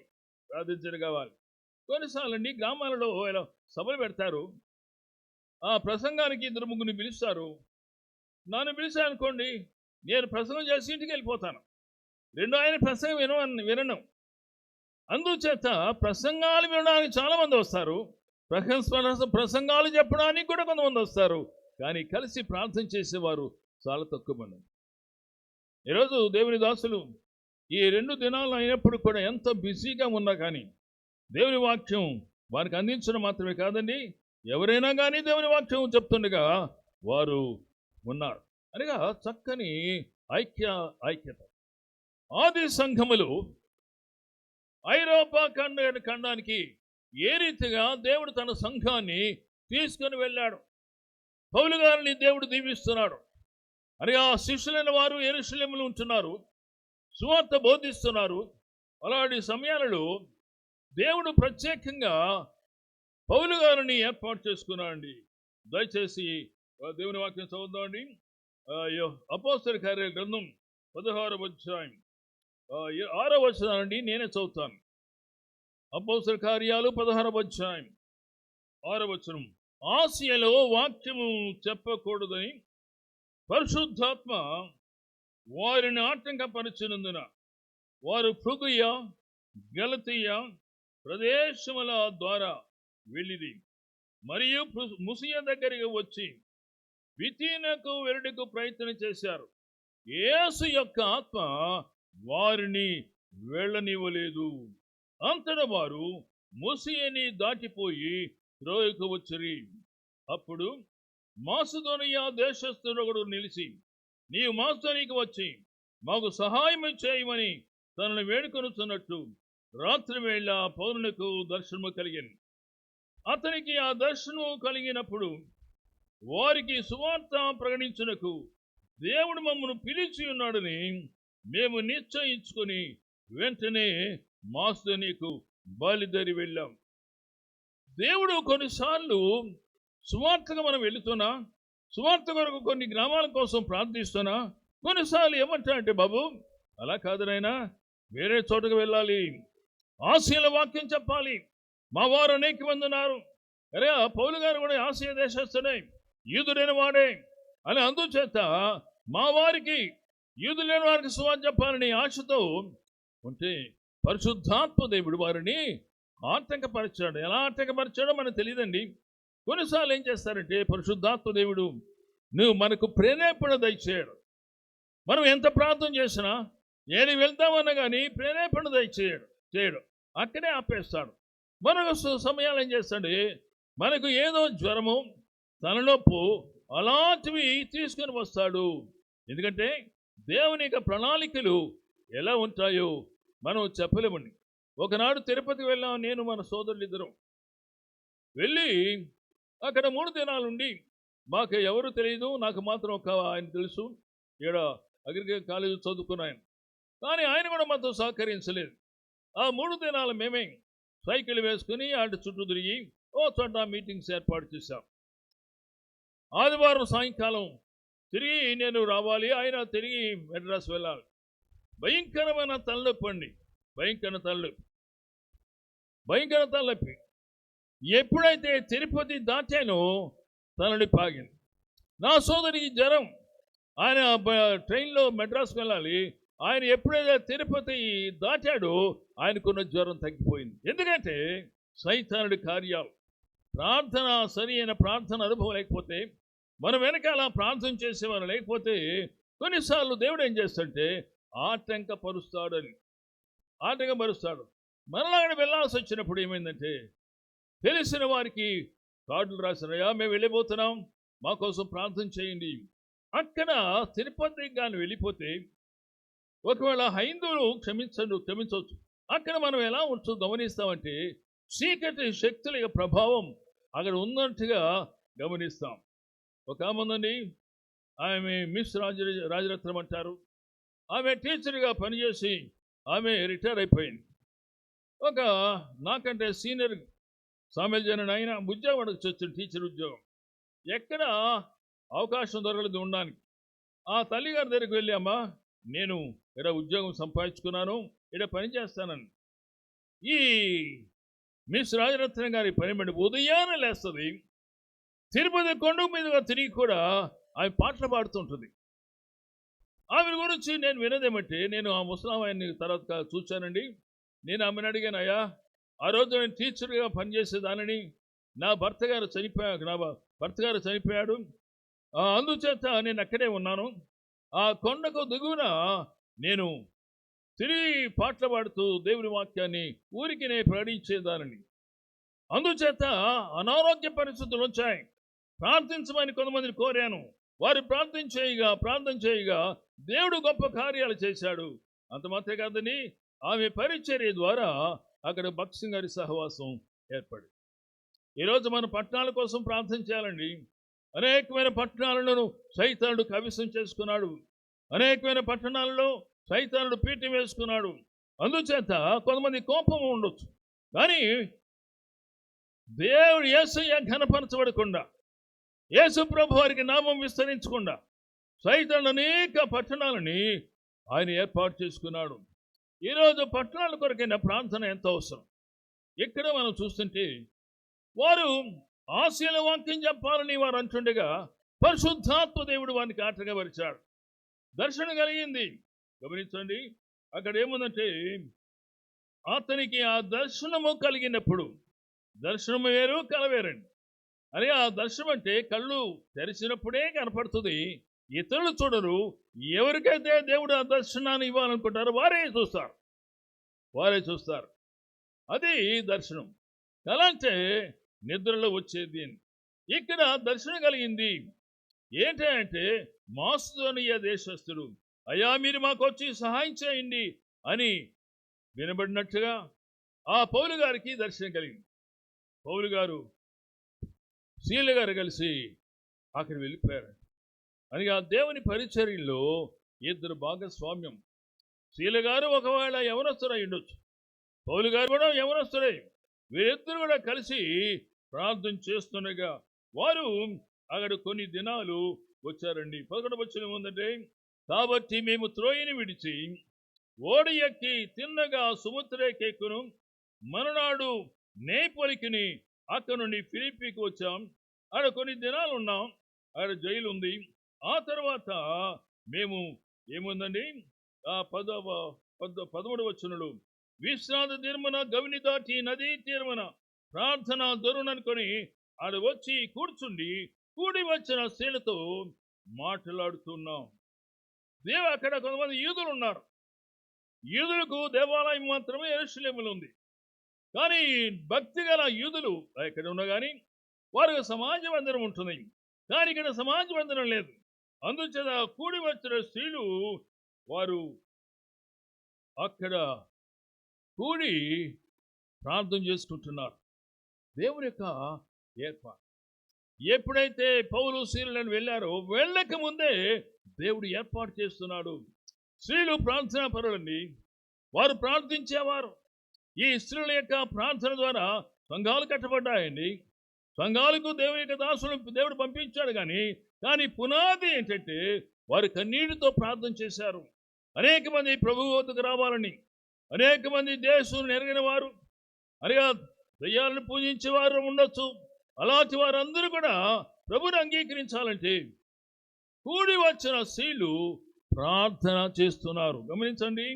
ప్రార్థించడం కావాలి. కొన్నిసార్లు అండి గ్రామాలలో సభలు పెడతారు, ఆ ప్రసంగానికి 2-3 పిలుస్తారు. నన్ను పిలిచానుకోండి, నేను ప్రసంగం చేసి ఇంటికి వెళ్ళిపోతాను, రెండో ఆయన ప్రసంగం వినను. అందుచేత ప్రసంగాలు వినడానికి చాలామంది వస్తారు, ప్రసంగాలు చెప్పడానికి కూడా కొంతమంది వస్తారు, కానీ కలిసి ప్రార్థన చేసేవారు చాలా తక్కువ మంది. ఈరోజు దేవుని దాసులు ఈ 2 దినాలు అయినప్పుడు కూడా ఎంత బిజీగా ఉన్నా కానీ దేవుని వాక్యం వారికి అందించడం మాత్రమే కాదండి, ఎవరైనా కానీ దేవుని వాక్యం చెప్తుండగా వారు ఉన్నారు అనగా చక్కని ఐక్యత. ఆది సంఘములు ఐరోపా ఖండానికి ఏ రీతిగా దేవుడు తన సంఘాన్ని తీసుకొని వెళ్ళాడు, పౌలు గారిని దేవుడు దీవిస్తున్నాడు అనగా శిష్యులైన వారు యెరూషలేములో ఉంటున్నారు, సువార్త బోధిస్తున్నారు. అలాంటి సమయాలలో దేవుడు ప్రత్యేకంగా పౌలు గారిని ఏర్పాటు చేసుకున్నాడండి. దయచేసి దేవుని వాక్యం చదువుదామండి. అపోస్తల కార్యాల గ్రంథం 16వ అధ్యాయం 6వ వచనం అండి, నేనే చదువుతాను. అపోస్తల కార్యాలు 16వ అధ్యాయం 6వ వచనం. ఆసియాలో వాక్యము చెప్పకూడదని పరిశుద్ధాత్మ వారిని ఆటంకపరిచినందున వారు ఫ్రుగియ గలతీయ ప్రదేశముల ద్వారా వెళ్ళిది మరియు ముసియ దగ్గరికి వచ్చి బితీనకు వెరడుకు ప్రయత్నం చేశారు. యేసు యొక్క ఆత్మ వారిని వెళ్ళనివ్వలేదు. అంతటా వారు ముసియని దాటిపోయి త్రోయకు వచ్చిరి. అప్పుడు మాసిదోనియా దేశస్థుడు నిలిచి నీవు మాతో నీకు వచ్చి మాకు సహాయం చేయమని తనను వేడుకొనుచున్నట్టు రాత్రి వేళ పౌరులకు దర్శనము కలిగింది. అతనికి ఆ దర్శనము కలిగినప్పుడు వారికి సువార్త ప్రకటించుటకు దేవుడు మమ్మను పిలిచి ఉన్నాడని మేము నిశ్చయించుకొని వెంటనే మాస్తోనీకు బయలుదేరి వెళ్ళాం. దేవుడు కొన్నిసార్లు సువార్తగా మనం వెళుతున్నా, సువార్త కొరకు కొన్ని గ్రామాల కోసం ప్రార్థిస్తున్నా, కొన్నిసార్లు ఏమంటారంటే, బాబు అలా కాదు నాయనా, వేరే చోటకు వెళ్ళాలి, ఆసియాల వాక్యం చెప్పాలి, మా వారు అనేక మంది ఉన్నారు, అరే ఆ పౌలు గారు కూడా ఆసియా దేశస్తుడే, యూదుడైన వాడే అని అందుచేత మా వారికి యూదులైన వారికి సువార్త చెప్పాలని ఆశతో ఉంటే పరిశుద్ధాత్మ దేవుడు వారిని ఆటంకపరిచాడు. ఎలా ఆటంకపరిచాడో మనకు తెలియదండి. కొన్నిసార్లు ఏం చేస్తారంటే పరిశుద్ధాత్మ దేవుడు నువ్వు మనకు ప్రేరేపణ దయచేయడు. మనం ఎంత ప్రార్థన చేసినా ఏది వెళ్తామన్నా కానీ ప్రేరేపణ చేయడు, అక్కడే ఆపేస్తాడు. మరొక సమయాలు ఏం చేస్తాడు, మనకు ఏదో జ్వరము, తలనొప్పు అలాంటివి తీసుకొని వస్తాడు. ఎందుకంటే దేవుని యొక్క ప్రణాళికలు ఎలా ఉంటాయో మనం చెప్పలేమండి. ఒకనాడు తిరుపతి వెళ్ళాం, నేను మన సోదరులు ఇద్దరం వెళ్ళి అక్కడ 3 దినాలుండి, మాకు ఎవరు తెలియదు, నాకు మాత్రం ఒక ఆయన తెలుసు, ఇక్కడ అగ్రికల్చర్ కాలేజీ చదువుకున్నాయన, కానీ ఆయన కూడా మాతో సహకరించలేదు. ఆ 3 దినాలు మేమే సైకిల్ వేసుకుని అటు చుట్టూ తిరిగి ఓ చోట మీటింగ్స్ ఏర్పాటు చేశాం. ఆదివారం సాయంకాలం తిరిగి నేను రావాలి, ఆయన తిరిగి మెడ్రాస్ వెళ్ళాలి. భయంకరమైన తలనొప్పి అండి, భయంకర తలనొప్పి. ఎప్పుడైతే తిరుపతి దాటానో తలనొప్పి ఆగింది. నా సోదరికి జ్వరం, ఆయన ట్రైన్లో మెడ్రాస్కి వెళ్ళాలి, ఆయన ఎప్పుడైతే తిరుపతి దాటాడో ఆయనకున్న జ్వరం తగ్గిపోయింది. ఎందుకంటే సైతానుడి కార్యాలు, ప్రార్థన సరి అయిన ప్రార్థన అనుభవం లేకపోతే, మనం వెనకాల ప్రార్థన చేసేవారు లేకపోతే కొన్నిసార్లు దేవుడు ఏం చేస్తాడంటే ఆటంకపరుస్తాడు. మరలా అక్కడ వెళ్ళాల్సి వచ్చినప్పుడు ఏమైందంటే తెలిసిన వారికి కార్డులు రాసినయా, మేము వెళ్ళిపోతున్నాం, మా కోసం ప్రార్థన చేయండి. అక్కడ తిరుపతికి కానీ వెళ్ళిపోతే ఒకవేళ హైందువులు క్షమించవచ్చు. అక్కడ మనం ఎలా గమనిస్తామంటే చీకటి శక్తుల యొక్క ప్రభావం అక్కడ ఉన్నట్టుగా గమనిస్తాం. ఒక ఆమె ఉందండి, ఆమె మిస్ రాజరత్నం అంటారు. ఆమె టీచర్గా పనిచేసి ఆమె రిటైర్ అయిపోయింది. ఒక నాకంటే సీనియర్ సామెల్ జన ఆయన ఉద్యోగం అడగచ్చు, టీచర్ ఉద్యోగం. ఎక్కడ అవకాశం దొరకలేదు ఉండడానికి. ఆ తల్లిగారి దగ్గరికి వెళ్ళి, అమ్మా నేను ఇక్కడ ఉద్యోగం సంపాదించుకున్నాను, ఇక్కడ పని చేస్తానని. ఈ మిస్ రాజరత్నం గారి పని బట్టి ఉదయాన్నే లేస్తుంది, తిరుపతి కొండ మీదుగా తిరిగి కూడా ఆమె పాటలు పాడుతుంటుంది. ఆమె గురించి నేను వినదేమంటే, నేను ఆ ముసలామాయన్ని తర్వాత చూశానండి. నేను ఆమెను అడిగాను, అయ్యా ఆ రోజు నేను టీచర్గా పనిచేసేదానని, నా భర్త గారు చనిపోయాడు, అందుచేత నేను అక్కడే ఉన్నాను. ఆ కొండకు దిగువన నేను తిరిగి పాటలు పాడుతూ దేవుని వాక్యాన్ని ఊరికి నేను ప్రకటించేదానని. అందుచేత అనారోగ్య పరిస్థితులు వచ్చాయి, ప్రార్థించమని కొంతమందిని కోరాను. వారు ప్రార్థన చేయగా దేవుడు గొప్ప కార్యాలు చేశాడు. అంత మాత్రమే కాదని ఆమె పరిచర్య ద్వారా అక్కడ భక్సింగ్ గారి సహవాసం ఏర్పడి. ఈరోజు మన పట్టణాల కోసం ప్రార్థన చేయాలండి. అనేకమైన పట్టణాలను సైతానుడు కవిసం చేసుకున్నాడు, అనేకమైన పట్టణాలలో సైతానుడు పీఠం వేసుకున్నాడు. అందుచేత కొంతమంది కోపం ఉండొచ్చు, కానీ దేవుడు యేసయ్య ఘనపరచబడకుండా, యేసు ప్రభు వారికి నామం విస్తరించకుండా సైతానుడు అనేక పట్టణాలని ఆయన ఏర్పాటు చేసుకున్నాడు. ఈరోజు పట్టణాల కొరకైన ప్రార్థన ఎంత అవసరం. ఇక్కడ మనం చూస్తుంటే వారు ఆశీల వాక్యం చెప్పాలని వారు అంటుండగా పరిశుద్ధాత్మ దేవుడు వారికి ఆటంకపరిచాడు. దర్శనం కలిగింది. గమనించండి, అక్కడ ఏముందంటే అతనికి ఆ దర్శనము కలిగినప్పుడు, దర్శనము వేరు కల వేరండి. అరే ఆ దర్శనం అంటే కళ్ళు తెరిచినప్పుడే కనపడుతుంది, ఇతరులు చూడరు. ఎవరికైతే దేవుడు ఆ దర్శనాన్ని ఇవ్వాలనుకుంటారో వారే చూస్తారు. అది దర్శనం. కల అంటే నిద్రలో వచ్చేది. ఇక్కడ దర్శనం కలిగింది. ఏంటంటే మాసిదోనియా దేశస్థుడు, అయ్యా మీరు మాకు వచ్చి సహాయం చేయండి అని వినబడినట్టుగా ఆ పౌలు గారికి దర్శనం కలిగింది. పౌలు గారు శీల గారు కలిసి అక్కడ వెళ్ళిపోయారు. అనగా దేవుని పరిచర్యలో ఇద్దరు భాగస్వామ్యం. శీల గారు ఒకవేళ యవనస్తుడై ఉండొచ్చు, పౌలు గారు కూడా యవనస్తుడే. వీరిద్దరు కూడా కలిసి ప్రార్థన చేస్తుండగా వారు అక్కడ కొన్ని దినాలు వచ్చారండి. 11వ వచనం ఉందంటే, కాబట్టి మేము త్రోయిని విడిచి ఓడ ఎక్కి తిన్నగా సముద్రకెక్కును, మరునాడు నేపొలికిని అక్కడ నుండి ఫిలిప్పీకి వచ్చాం. ఆడ కొన్ని దినాలు ఉన్నాం, ఆడ జైలు ఉంది. ఆ తర్వాత మేము ఏముందండి, ఆ 13వ వచనంలో, విశ్రాంతి తీర్మన గవిని దాటి నదీ తీర్మన ప్రార్థన దొరుననుకొని ఆడ వచ్చి కూడి వచ్చిన స్త్రీలతో మాట్లాడుతున్నాం. అక్కడ కొంతమంది యూదులు ఉన్నారు. యూదులకు దేవాలయం మాత్రమే యెరూషలేములో ఉంది. కానీ భక్తి గల యూదులు ఎక్కడ ఉన్నా కానీ వారికి సమాజ మందిరం ఉంటుంది. కానీ ఇక్కడ సమాజ మందిరం లేదు. అందుచేత కూడి వచ్చిన స్త్రీలు వారు అక్కడ కూడి ప్రార్థన చేసుకుంటున్నారు. దేవుని యొక్క ఏర్పాటు. ఎప్పుడైతే పౌలు స్త్రీలను వెళ్ళారో వెళ్ళక ముందే దేవుడు ఏర్పాటు చేస్తున్నాడు. స్త్రీలు ప్రార్థనా పరులండి, వారు ప్రార్థించేవారు. ఈ స్త్రీల యొక్క ప్రార్థన ద్వారా సంఘాలు కట్టబడ్డాయండి. సంఘాలకు దేవుని యొక్క దాసులను దేవుడు పంపించాడు. కానీ పునాది ఏంటంటే వారు కన్నీటితో ప్రార్థన చేశారు. అనేక మంది ప్రభువు వద్దకు రావాలని, అనేక మంది దేశం ఎరిగిన వారు, అనగా దయ్యాలను పూజించేవారు ఉండొచ్చు. అలాంటి వారందరూ కూడా ప్రభుని అంగీకరించాలంటే కూడి వచ్చిన స్త్రీలు ప్రార్థన చేస్తున్నారు. గమనించండి,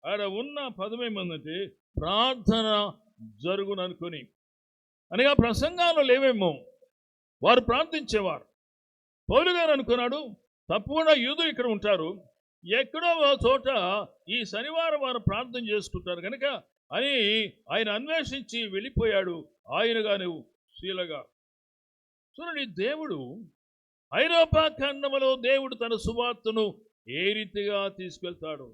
ఆడ ఉన్న పదమేమందంటే ప్రార్థన జరుగుననుకొని, అనగా ప్రసంగాలు లేవేమో, వారు ప్రార్థించేవారు. పౌలు గారు అనుకున్నాడు, తప్పకుండా యూదులు ఇక్కడ ఉంటారు, ఎక్కడో చోట ఈ శనివారం వారు ప్రార్థన చేసుకుంటారు కనుక అని ఆయన అన్వేషించి వెళ్ళిపోయాడు. ఆయన గాను శీలగా. చూడండి, దేవుడు ఐరోపా ఖండములో దేవుడు తన సువార్తను ఏ రీతిగా తీసుకెళ్తాడు,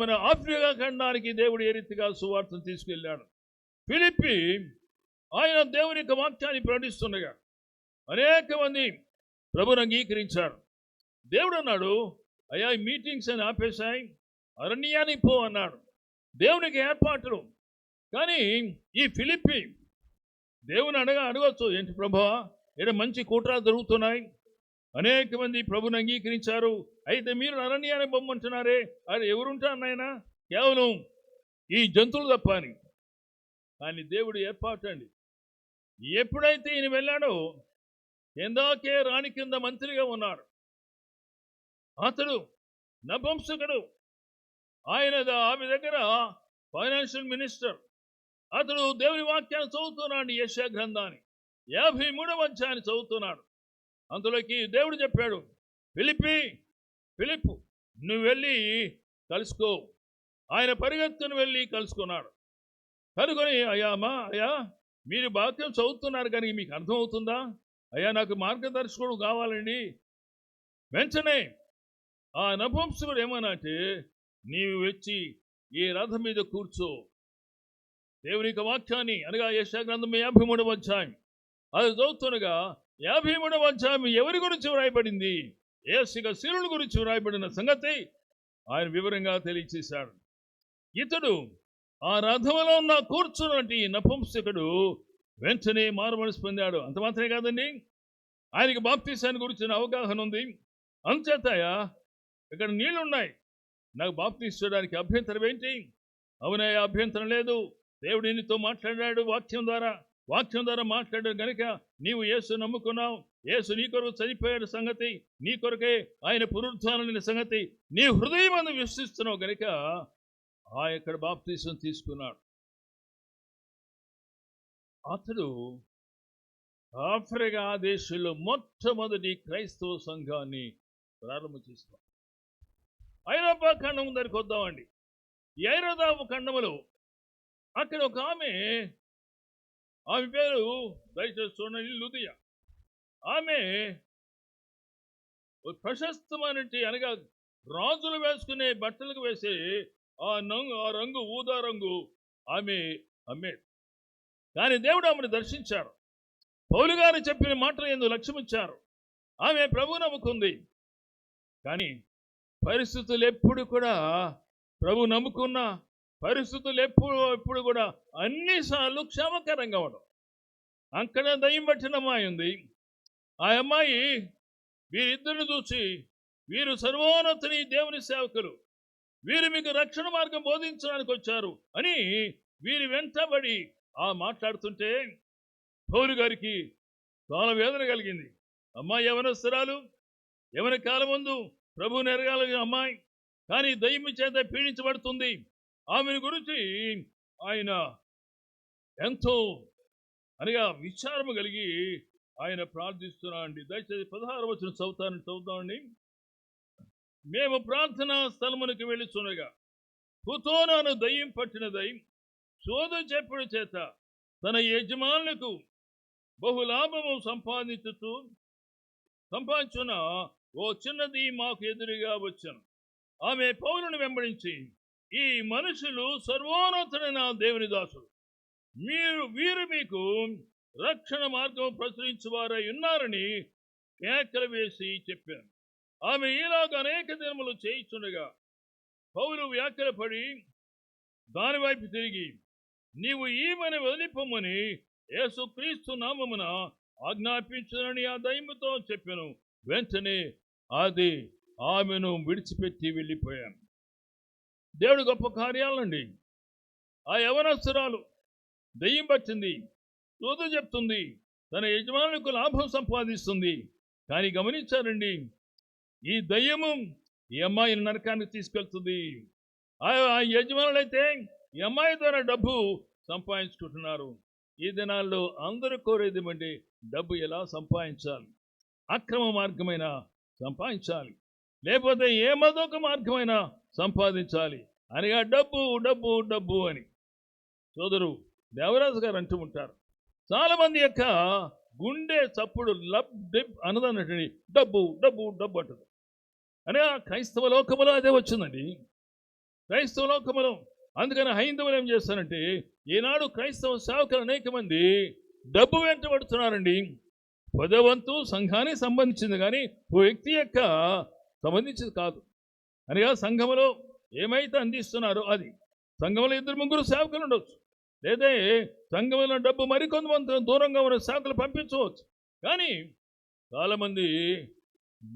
మన ఆఫ్రికా ఖండానికి దేవుడు ఏ రీతిగా సువార్తను తీసుకెళ్ళాడు. ఫిలిప్పి ఆయన దేవుని యొక్క వాక్యాన్ని ప్రకటిస్తుండగా అనేక మంది ప్రభుని అంగీకరించారు. దేవుడు అన్నాడు, అయ్యా ఈ మీటింగ్స్ అని ఆపేశాయి, అరణ్యానికి పో అన్నాడు. దేవునికి ఏర్పాట్లు. కానీ ఈ ఫిలిప్పి దేవుని అడగవచ్చు, ఏంటి ప్రభువా, ఇక్కడ మంచి కూట్రాలు జరుగుతున్నాయి, అనేక మంది ప్రభుని అంగీకరించారు, అయితే మీరు అరణ్యాన్ని బొమ్మంటున్నారే, అది ఎవరుంటారు నాయన, కేవలం ఈ జంతువులు తప్ప అని. కానీ దేవుడు ఏర్పాటు అండి. ఎప్పుడైతే ఈయన వెళ్ళాడో ఎందాకే రాణి కింద మంత్రిగా ఉన్నాడు. అతడు నపుంసకుడు. ఆమె దగ్గర ఫైనాన్షియల్ మినిస్టర్. అతడు దేవుని వాక్యాన్ని చదువుతున్నాడు. యెషయా గ్రంథాన్ని 53వ అధ్యాయాన్ని చదువుతున్నాడు. అందులోకి దేవుడు చెప్పాడు, ఫిలిప్పు నువ్వు వెళ్ళి కలుసుకో. ఆయన పరిగెత్తును వెళ్ళి కలుసుకున్నాడు. కనుకొని, అయ్యా మీరు వాక్యం చదువుతున్నారు కానీ మీకు అర్థమవుతుందా? అయ్యా నాకు మార్గదర్శకుడు కావాలండి. వెంటనే ఆ నపుంసకుడు ఏమన్నా అంటే, నీవు వచ్చి ఈ రథం మీద కూర్చో. దేవుని యొక్క వాక్యాన్ని, అనగా యెషయా గ్రంథం 53వ అధ్యాయం అది చదువుతుండగా 53వ అధ్యాయం ఎవరి గురించి వ్రాయబడింది? యేసు శిలువ గురించి వ్రాయబడిన సంగతి ఆయన వివరంగా తెలియచేశాడు. ఇతడు ఆ రథంలో ఉన్న కూర్చున్నటి నపుంసకుడు వెంటనే మారుమనసు పొందాడు. అంత మాత్రమే కాదండి, ఆయనకి బాప్తీసాన్ని గురించిన అవగాహన ఉంది. అంచేతయా ఇక్కడ నీళ్లున్నాయి, నాకు బాప్తీసడానికి అభ్యంతరం ఏంటి? అవునయ్యా, అభ్యంతరం లేదు. దేవుడు నీతో మాట్లాడాడు వాక్యం ద్వారా మాట్లాడాడు కనుక నీవు యేసు నమ్ముకున్నావు. యేసు నీ కొరకు చనిపోయాడు సంగతి, నీ కొరకే ఆయన పునరుద్ధానమైన సంగతి నీ హృదయమందు విశ్వసిస్తున్నావు కనుక ఆ ఇక్కడ బాప్తీసం తీసుకున్నాడు. అతడు ఆఫ్రికా దేశంలో మొట్టమొదటి క్రైస్తవ సంఘాన్ని ప్రారంభం చేస్తాం. ఐరోపా ఖండం దగ్గరికి వద్దామండి. ఈ ఐరోపా ఖండములో అక్కడ ఒక ఆమె పేరు దయచేసి చూడండి, లుదియా. ఆమె ప్రశస్తమైన అనగా రాజులు వేసుకునే బట్టలకు వేసే ఆ రంగు ఊదా రంగు ఆమె అమ్మేది. కానీ దేవుడు ఆమెను దర్శించారు. పౌలు గారు చెప్పిన మాటలు ఎందుకు లక్ష్యమిచ్చారు. ఆమె ప్రభు నమ్ముకుంది. కానీ పరిస్థితులు ఎప్పుడు కూడా ప్రభు నమ్ముకున్న పరిస్థితులు ఎప్పుడు కూడా అన్నిసార్లు క్షేమకరంగా ఉండవు. అక్కడ దయ్యం పట్టిన అమ్మాయి ఉంది. ఆ అమ్మాయి వీరిద్దరిని చూసి, వీరు సర్వోన్నతుని దేవుని సేవకులు, వీరు మీకు రక్షణ మార్గం బోధించడానికి వచ్చారు అని వీరి వెంటబడి మాట్లాడుతుంటే పౌలు గారికి చాలా వేదన కలిగింది. అమ్మాయి యవనస్తురాలు, యవన కాలం ముందు ప్రభువుని ఎరగాలిగిన అమ్మాయి, కానీ దయ్యం చేత పీడించబడుతుంది. ఆమెను గురించి ఆయన ఎంతో అనగా విచారము కలిగి ఆయన ప్రార్థిస్తున్నా అండి. దయచేసి 16వ వచనం చదువుతామండి. మేము ప్రార్థనా స్థలమునికి వెళ్ళుచునగా పుతోనాను దయ్యం పట్టిన దయ్యం శోధ చెప్పుడు చేత తన యజమానులకు బహులాభము సంపాదించున్న ఓ చిన్నది మాకు ఎదురుగా వచ్చాను. ఆమె పౌలుని వెంబడించి, ఈ మనుషులు సర్వోన్నతుడైన దేవుని దాసులు, వీరు మీకు రక్షణ మార్గం ప్రచురించువారై ఉన్నారని కేకలు వేసి చెప్పాను. ఆమె ఈలాగా అనేక దినములు చేయిచుండగా పౌలు వ్యాఖ్యలపడి దానివైపు తిరిగి, నీవు ఈమెను వదిలిపోమని యేసుక్రీస్తు నామమున ఆజ్ఞాపించునని ఆ దయ్యముతో చెప్పాను. వెంటనే అది ఆమెను విడిచిపెట్టి వెళ్ళిపోయాను. దేవుడు గొప్ప కార్యాలండి. ఆ యవనస్తురాలు దయ్యం పట్టింది, సోద చెప్తుంది, తన యజమానులకు లాభం సంపాదిస్తుంది. కానీ గమనించారండి, ఈ దయ్యము ఈ అమ్మాయిని నరకానికి తీసుకెళ్తుంది. ఆ యజమానులైతే ఈ అమ్మాయి ద్వారా డబ్బు సంపాదించుకుంటున్నారు. ఈ దినాల్లో అందరూ కోరేది అంటే డబ్బు ఎలా సంపాదించాలి, అక్రమ మార్గమైన సంపాదించాలి, లేకపోతే ఏ మదొక మార్గమైనా సంపాదించాలి అనగా డబ్బు డబ్బు డబ్బు అని సోదరు దేవరాజు గారు అంటూ ఉంటారు. చాలామంది యొక్క గుండె చప్పుడు లబ్ డిబ్ అనదన్నట్టు డబ్బు డబ్బు డబ్బు అంటుంది. అనగా క్రైస్తవ లోకములో అదే వచ్చిందండి. క్రైస్తవ లోకములో అందుకని హైందవులు ఏం చేస్తారంటే, ఈనాడు క్రైస్తవ సేవకులు అనేక మంది డబ్బు వెంటబడుతున్నారండి. పదవంతు సంఘానికి సంబంధించింది కానీ ఓ వ్యక్తి యొక్క సంబంధించింది కాదు. అనగా సంఘములో ఏమైతే అందిస్తున్నారో అది. సంఘంలో 2-3 సేవకులు ఉండవచ్చు, లేదా సంఘంలో డబ్బు మరికొంతమంది దూరంగా ఉన్న సేవకులు పంపించవచ్చు. కానీ చాలామంది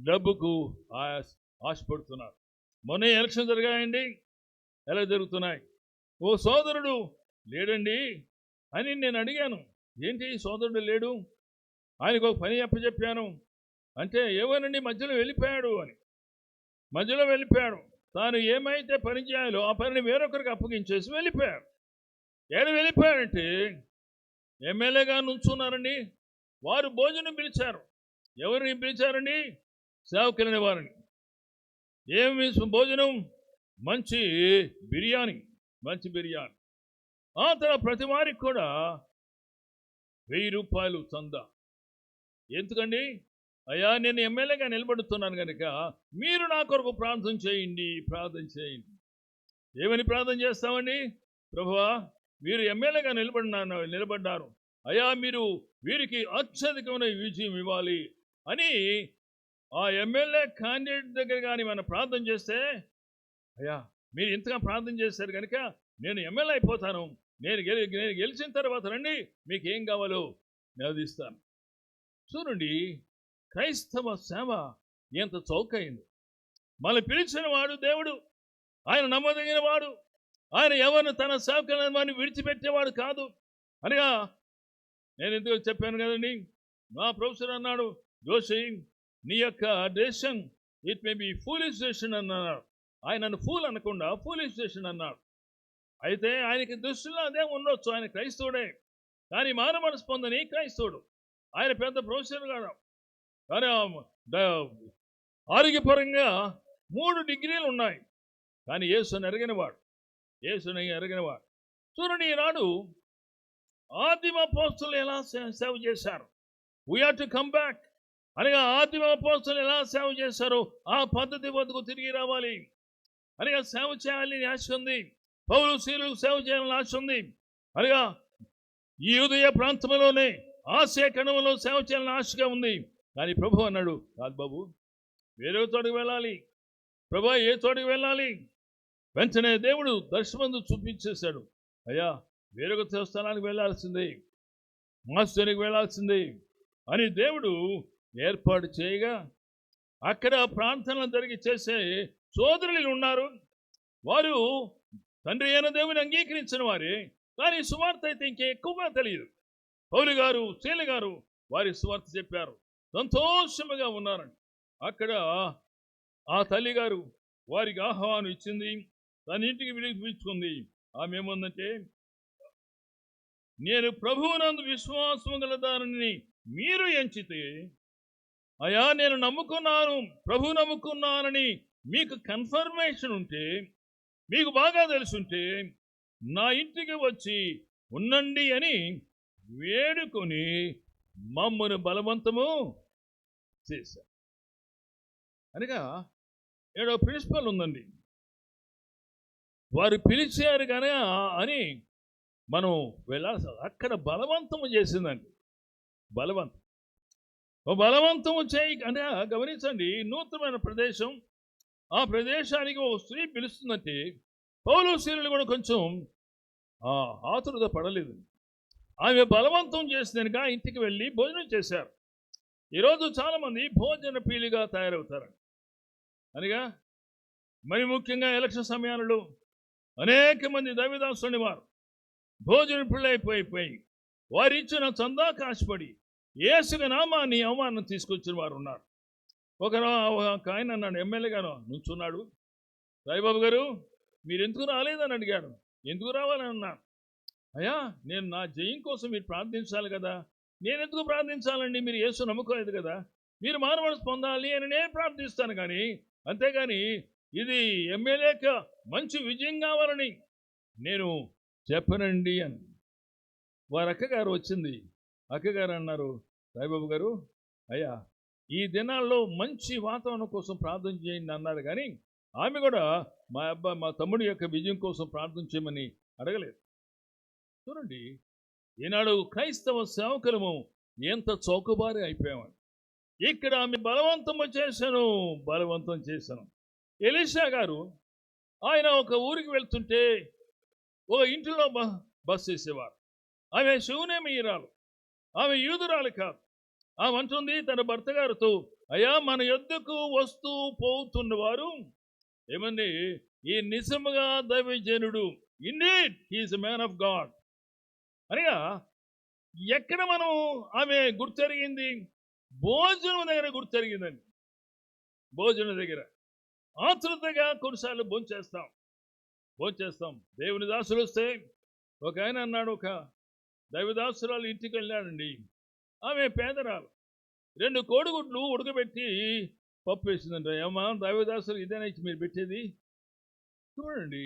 డబ్బుకు ఆశపడుతున్నారు. మొన్న ఎలక్షన్ జరిగాయండి, ఎలా జరుగుతున్నాయి? ఓ సోదరుడు లేడండి అని నేను అడిగాను. ఏంటి సోదరుడు లేడు? ఆయనకు ఒక పని అప్పచెప్పాను అంటే, ఏమోనండి మధ్యలో వెళ్ళిపోయాడు అని. మధ్యలో వెళ్ళిపోయాడు. తాను ఏమైతే పని చేయాలో ఆ పనిని వేరొకరికి అప్పగించేసి వెళ్ళిపోయాడు. ఏడు వెళ్ళిపోయాడంటే ఎమ్మెల్యేగా నుంచున్నారండి. వారు భోజనం పిలిచారు. ఎవరిని పిలిచారండి? సేవకులని వారిని. ఏమి భోజనం? మంచి బిర్యానీ. ఆ తర్వాత ప్రతి వారికి కూడా 1000 రూపాయలు చందా. ఎందుకండి? అయ్యా, నేను ఎమ్మెల్యేగా నిలబడుతున్నాను కనుక మీరు నా కొరకు ప్రార్థన చేయండి. ఏమని ప్రార్థన చేస్తామండి? ప్రభువా, వీరు ఎమ్మెల్యేగా నిలబడ్డారు. అయ్యా, మీరు వీరికి అత్యధికమైన విజయం ఇవ్వాలి అని ఆ ఎమ్మెల్యే క్యాండిడేట్ దగ్గర కానీ మనం ప్రార్థన చేస్తే, అయ్యా మీరు ఇంతగా ప్రార్థన చేశారు కనుక నేను ఎమ్మెల్యే అయిపోతాను, నేను గెలిచిన తర్వాత రండి, మీకు ఏం కావాలో నేను ఇస్తాను. చూడండి, క్రైస్తవ సేవ ఎంత చౌకైంది. మన పిలిచిన వాడు దేవుడు, ఆయన నమ్మదగిన వాడు. ఆయన ఎవరిని తన సేవకులను విడిచిపెట్టేవాడు కాదు. అనగా నేను ఎందుకు చెప్పాను కదండి, మా ప్రొఫెసర్ అన్నాడు, జోషి నీ యొక్క decision it may be foolish decision అన్నాడు. ఆయన నన్ను ఫూల్ అనకుండా ఫూలిష్ డెసిషన్ అన్నాడు. అయితే ఆయనకి దృష్టిలో అదే ఉండొచ్చు, ఆయన క్రైస్తవుడే. కానీ మారు మనసు పొందని క్రైస్తవుడు. ఆయన పెద్ద ప్రొఫెసర్ కాదు, కానీ ఆరోగ్యపరంగా 3 డిగ్రీలు ఉన్నాయి. కానీ యేసుని ఎరగినవాడు. చూడండి, ఈనాడు ఆదిమ అపోస్తలులు ఎలా సేవ చేశారు. We have to come back. అనగా ఆదిమ అపోస్తలులు ఎలా సేవ చేశారో ఆ పద్ధతి వద్దకు తిరిగి రావాలి. అనగా సేవ చేయాలని ఆశ ఉంది. పౌలు శీలకు సేవ చేయాలని ఆశ ఉంది. అనగా ఈ ఉదయ ప్రాంతంలోనే ఆసియా ఖండంలో సేవ చేయాలని ఆశగా ఉంది. కానీ ప్రభు అన్నాడు, కాదు బాబు, వేరే తోటికి వెళ్ళాలి. ప్రభు ఏ తోటికి వెళ్ళాలి? వెంటనే దేవుడు దర్శనమందు చూపించేశాడు. అయ్యా, వేరొక దేవస్థానానికి వెళ్ళాల్సిందే, మాస్టర్కి వెళ్ళాల్సిందే అని దేవుడు ఏర్పాటు చేయగా అక్కడ ప్రార్థనలు జరిగి చేసే సోదరులు ఉన్నారు. వారు తండ్రి అయిన దేవుని అంగీకరించిన వారే, కానీ సువార్త అయితే ఇంకా ఎక్కువగా తెలియదు. పౌలు గారు, శీల గారు వారి సువార్త చెప్పారు, సంతోషముగా ఉన్నారని. అక్కడ ఆ తల్లిగారు వారికి ఆహ్వానం ఇచ్చింది, తన ఇంటికి పిలుచుకుంది. ఆమె ఏముందంటే, నేను ప్రభువునందు విశ్వాసం గల దానిని మీరు ఎంచితే, అయ్యా నేను నమ్ముకున్నాను, ప్రభు నమ్ముకున్నానని మీకు కన్ఫర్మేషన్ ఉంటే, మీకు బాగా తెలుసుంటే నా ఇంటికి వచ్చి ఉండండి అని వేడుకొని మమ్మను బలవంతము చేశారు. అనగా ఏడో ప్రిన్సిపల్ ఉందండి. వారు పిలిచారు కానీ అని మనం వెళ్ళాల్సి, అక్కడ బలవంతము చేసిందండి. బలవంతము చేయి అంటే గమనించండి, నూతనమైన ప్రదేశం, ఆ ప్రదేశానికి ఒక స్త్రీ పిలుస్తుందంటే పౌలు శీలులు కూడా కొంచెం ఆతురత పడలేదు. ఆమె బలవంతం చేసినగా ఇంటికి వెళ్ళి భోజనం చేశారు. ఈరోజు చాలామంది భోజన పీలిగా తయారవుతారు. అనగా మరి ముఖ్యంగా ఎలక్షన్ సమయాలలో అనేక మంది దైవదాసుని వారు భోజన పిళ్ళైపోయి వారు ఇచ్చిన చందా కాశపడి యేసుగా నామాన్ని అవమానం తీసుకొచ్చిన వారు ఉన్నారు. ఒక ఆయన అన్నాడు, ఎమ్మెల్యే గారు నుంచున్నాడు, సాయిబాబు గారు మీరు ఎందుకు రాలేదని అడిగాడు. ఎందుకు రావాలని అన్నాను. అయ్యా, నేను నా జయం కోసం మీరు ప్రార్థించాలి కదా. నేను ఎందుకు ప్రార్థించాలండి? మీరు యేసు నమ్ముకోలేదు కదా. మీరు మానవనసు పొందాలి అని నేను ప్రార్థిస్తాను, కానీ అంతేగాని ఇది ఎమ్మెల్యేకి మంచి విజయం కావాలని నేను చెప్పనండి అని. వారి అక్కగారు వచ్చింది. అక్కగారు అన్నారు, సాయిబాబు గారు, అయ్యా ఈ దినాల్లో మంచి వాతావరణం కోసం ప్రార్థన చేయండి అన్నారు, కానీ ఆమె కూడా మా తమ్ముడి యొక్క విజయం కోసం ప్రార్థన చేయమని అడగలేదు. చూడండి, ఈనాడు క్రైస్తవ సేవకులము ఎంత చౌకబారి అయిపోయామని. ఇక్కడ ఆమె బలవంతం చేశాను. ఎలీషా గారు ఆయన ఒక ఊరికి వెళ్తుంటే ఒక ఇంటిలో బస్ చేసేవారు. ఆమె శూనేమీయురాలు, ఆమె యూదురాలు కాదు. ఆమె అంటుంది తన భర్త గారితో, అయ్యా మన యొద్దకు వస్తూ పోతున్నవారు ఏమండి, ఈ నిజముగా దైవజనుడు, indeed he is a man of God అనగా ఎక్కడ మనం ఆమె గుర్తెరిగింది? భోజనం దగ్గర గుర్తెరిగిందండి. భోజనం దగ్గర ఆతృతగా కొన్నిసార్లు భోంచేస్తాం. దేవుని దాసులు వస్తే ఒక ఆయన అన్నాడు, ఒక దైవదాసురాలు ఇంటికి వెళ్ళాడండి. ఆమె పేదరాలు, 2 కోడిగుడ్లు ఉడకబెట్టి పప్పు వేసిందంట. ఏమా దైవదాసులు ఇదేనా మీరు పెట్టేది? చూడండి,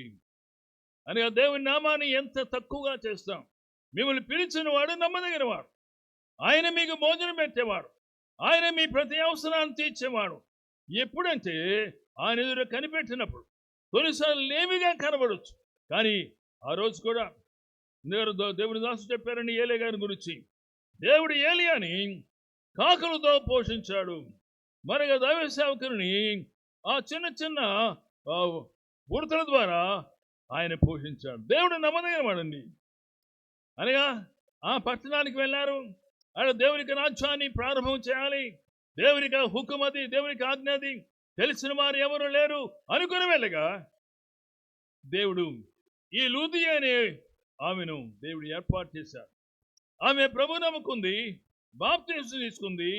అనగా దేవుని నామాన్ని ఎంత తక్కువగా చేస్తాం. మిమ్మల్ని పిలిచిన వాడు నమ్మదగిన వాడు, ఆయన మీకు భోజనం పెట్టేవాడు, ఆయన మీ ప్రతి అవసరాన్ని తీర్చేవాడు. ఎప్పుడంటే ఆయన ఎదురు కనిపెట్టినప్పుడు. కొన్నిసార్లు లేమిగా కనబడవచ్చు, కానీ ఆ రోజు కూడా దేవుని దాసు చెప్పారని ఏలే గారి గురించి, దేవుడు ఏలియాని కాకులతో పోషించాడు, మరొక దైవ సేవకుని ఆ చిన్న ఉడతల ద్వారా ఆయన పోషించాడు. దేవుడు నమ్మదగిన వాడండి. అనగా ఆ పట్టణానికి వెళ్ళారు, ఆయన దేవునికి రాజ్యాన్ని ప్రారంభం చేయాలి, దేవునికి హుకుమది, దేవునికి ఆజ్ఞది, తెలిసిన వారు ఎవరు లేరు అనుకుని వెళ్ళగా దేవుడు ఈ లూది అనే ఆమెను దేవుడు ఏర్పాటు చేశారు. ఆమె ప్రభు నమ్ముకుంది, బాప్తిసం తీసుకుంది.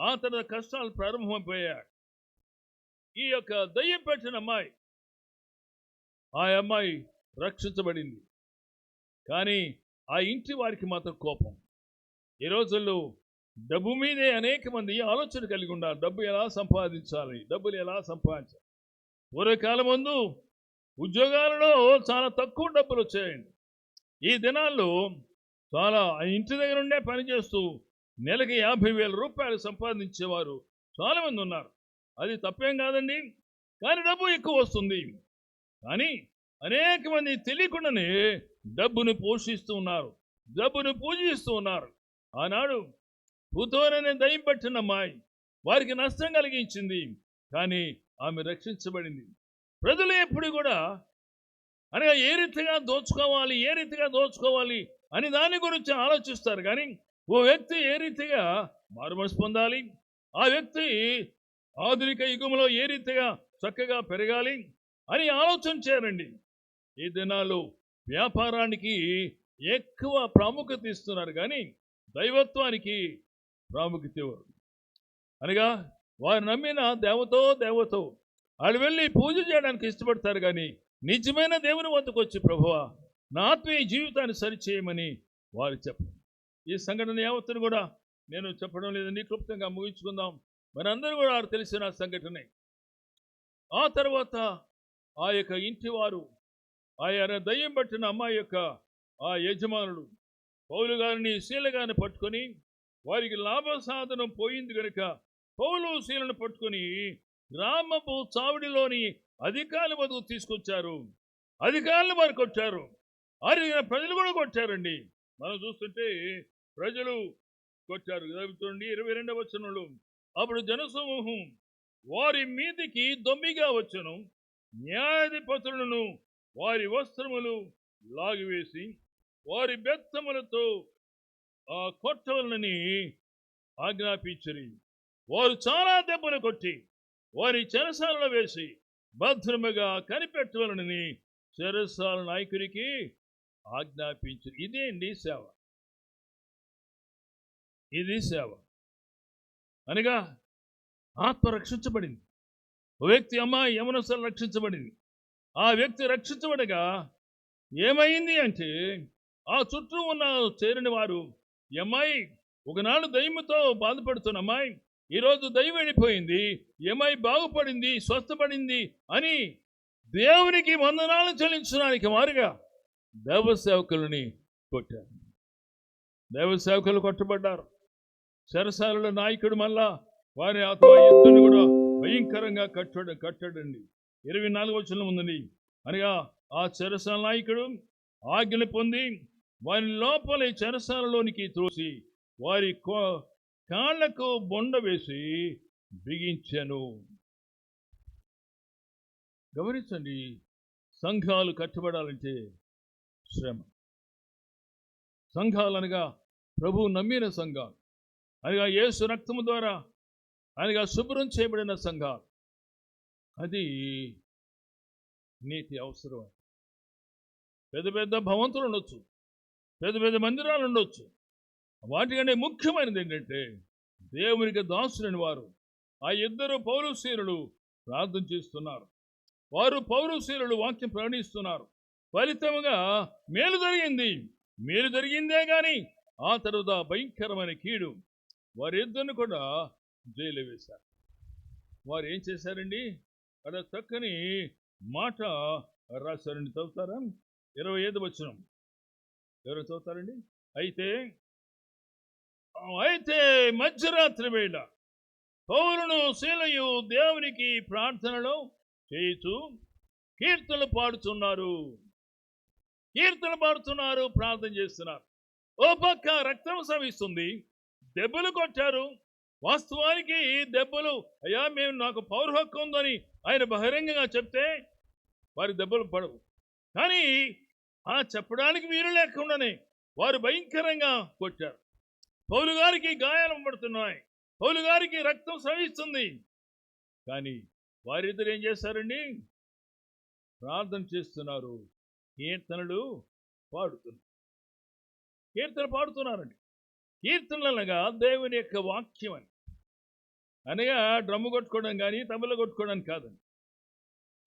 ఆ తర్వాత కష్టాలు ప్రారంభమైపోయాయి. ఈ యొక్క దయ్యం పెట్టిన అమ్మాయి, ఆ అమ్మాయి రక్షించబడింది. కానీ ఆ ఇంటి వారికి మాత్రం కోపం. ఈ రోజుల్లో డబ్బు మీదే అనేక మంది ఆలోచన కలిగి ఉండాలి. డబ్బులు ఎలా సంపాదించాలి. పూర్వకాలం ముందు ఉద్యోగాలలో చాలా తక్కువ డబ్బులు వచ్చాయండి. ఈ దినాల్లో చాలా ఇంటి దగ్గర ఉండే పనిచేస్తూ నెలకి 50,000 రూపాయలు సంపాదించేవారు చాలామంది ఉన్నారు. అది తప్పేం కాదండి, కానీ డబ్బు ఎక్కువ వస్తుంది. కానీ అనేక మంది తెలియకుండానే డబ్బును పోషిస్తూ ఉన్నారు, డబ్బును పూజిస్తూ ఉన్నారు. ఆనాడు పుతోననే దయ్యం పట్టిన అమ్మాయి వారికి నష్టం కలిగించింది, కానీ ఆమె రక్షించబడింది. ప్రజలు ఎప్పుడు కూడా అనగా ఏ రీతిగా దోచుకోవాలి అని దాని గురించి ఆలోచిస్తారు. కానీ ఓ వ్యక్తి ఏ రీతిగా మారుమనసు పొందాలి, ఆ వ్యక్తి ఆధునిక యుగంలో ఏ రీతిగా చక్కగా పెరగాలి అని ఆలోచన చేయరండి. ఈ దినాల్లో వ్యాపారానికి ఎక్కువ ప్రాముఖ్యత ఇస్తున్నారు, కానీ దైవత్వానికి ప్రాముఖ్యత ఇవ్వరు. అనగా వారు నమ్మిన దేవతో వాళ్ళు వెళ్ళి పూజ చేయడానికి ఇష్టపడతారు, కానీ నిజమైన దేవుని వద్దకు వచ్చి ప్రభువా నా ఆత్మీయ జీవితాన్ని సరిచేయమని వారు చెప్పరు. ఈ సంఘటన యావత్తును కూడా నేను చెప్పడం లేదని క్లుప్తంగా ముగించుకుందాం. మనందరూ కూడా తెలిసిన సంఘటనే. ఆ తర్వాత ఆ యొక్క ఇంటి వారు, ఆయన దయ్యం పట్టిన అమ్మాయి యొక్క ఆ యజమానుడు పౌలు గారిని శీల గారిని పట్టుకొని, వారికి లాభ సాధనం పోయింది కనుక పౌలు శీలను పట్టుకొని గ్రామపు చావిడిలోని అధికారుల వద్దకు తీసుకొచ్చారు. అధికారులు వారు కొట్టారు, ప్రజలు కూడా కొట్టారండి. మనం చూస్తుంటే ప్రజలు కొట్టారు. చూడండి 22వ వచనంలో, అప్పుడు జనసమూహం వారి మీదికి దొమ్మిగా వచ్చెను, న్యాయాధిపతులను వారి వస్త్రములు లాగివేసి వారి బెత్తములతో ఆ కొట్టవలనని ఆజ్ఞాపించరి. వారు చాలా దెబ్బలు కొట్టి వారి చెరసాలలో వేసి భద్రముగా కనిపెట్టవలనని చెరసాల నాయకుడికి ఆజ్ఞాపించరు. ఇదే అండి సేవ. ఇది సేవ అనగా ఆత్మ రక్షించబడింది. ఓ వ్యక్తి అమ్మాయి యమనస్తులు రక్షించబడింది. ఆ వ్యక్తి రక్షించబడగా ఏమైంది అంటే ఆ చుట్టూ ఉన్న చేరిన వారు, ఈ అమ్మాయి ఒకనాడు దయ్యముతో బాధపడుతున్న అమ్మాయి ఈరోజు దయ్యం వెళ్ళిపోయింది, ఈ అమ్మాయి బాగుపడింది, స్వస్థపడింది అని దేవునికి వందనాలు చెల్లించడానికి వారుగా దైవ సేవకులని కొట్టారు. దైవ సేవకులు కొట్టబడ్డారు. చెరసాలలో నాయకుడు మళ్ళా వారి ఇద్దరిని కూడా భయంకరంగా కట్టాడండి. 24వ వచనం ఉందండి. అనగా ఆ చెరసాల నాయకుడు ఆజ్ఞలు పొంది వారి లోపలి చెరసాలలోనికి త్రోసి వారి కాళ్లకు బొండ వేసి బిగించెను. గమనించండి, సంఘాలు కట్టబడాలంటే శ్రమ. సంఘాలు అనగా ప్రభువు నమ్మిన సంఘాలు, అనగా యేసు రక్తము ద్వారా అనగా శుభ్రం చేయబడిన సంఘాలు. అది నీతి అవసరం. పెద్ద పెద్ద భవంతులు ఉండొచ్చు, పెద్ద పెద్ద మందిరాలు ఉండొచ్చు. వాటికంటే ముఖ్యమైనది ఏంటంటే దేవునికి దాసులని వారు ఆ ఇద్దరు పౌరశీలులు ప్రార్థన చేస్తున్నారు. వారు పౌరశీలులు వాక్యం ప్రకటిస్తున్నారు. ఫలితముగా మేలు జరిగిందే కానీ ఆ తర్వాత భయంకరమైన కీడు వారిద్దరిని కూడా జైలు వేశారు. వారు ఏం చేశారండి? అక్కడ చక్కని మాట రాశారండి. చదువుతారా? 25వ వచనం ఎవరు చదువుతారండి? అయితే మధ్యరాత్రి వేళ పౌలును శీలయు దేవునికి ప్రార్థనలో చేయుచు కీర్తనలు పాడుతున్నారు, ప్రార్థన చేస్తున్నారు. ఓ పక్క రక్తం సవిస్తుంది, దెబ్బలు కొట్టారు. వాస్తవానికి దెబ్బలు, అయ్యా నాకు పౌర హక్కు ఉందని ఆయన బహిరంగంగా చెప్తే వారి దెబ్బలు పడవు. కానీ ఆ చెప్పడానికి వీలు లేకుండానే వారు భయంకరంగా కొట్టారు. పౌలు గారికి గాయాలు పడుతున్నాయి, పౌలు గారికి రక్తం స్రవిస్తుంది. కానీ వారిద్దరు ఏం చేశారండి? ప్రార్థన చేస్తున్నారు, కీర్తనలు పాడుతున్నారండి. కీర్తనలు అనగా దేవుని యొక్క వాక్యం అని, అనగా డ్రమ్ము కొట్టుకోవడం కానీ తబల కొట్టుకోవడానికి కాదండి.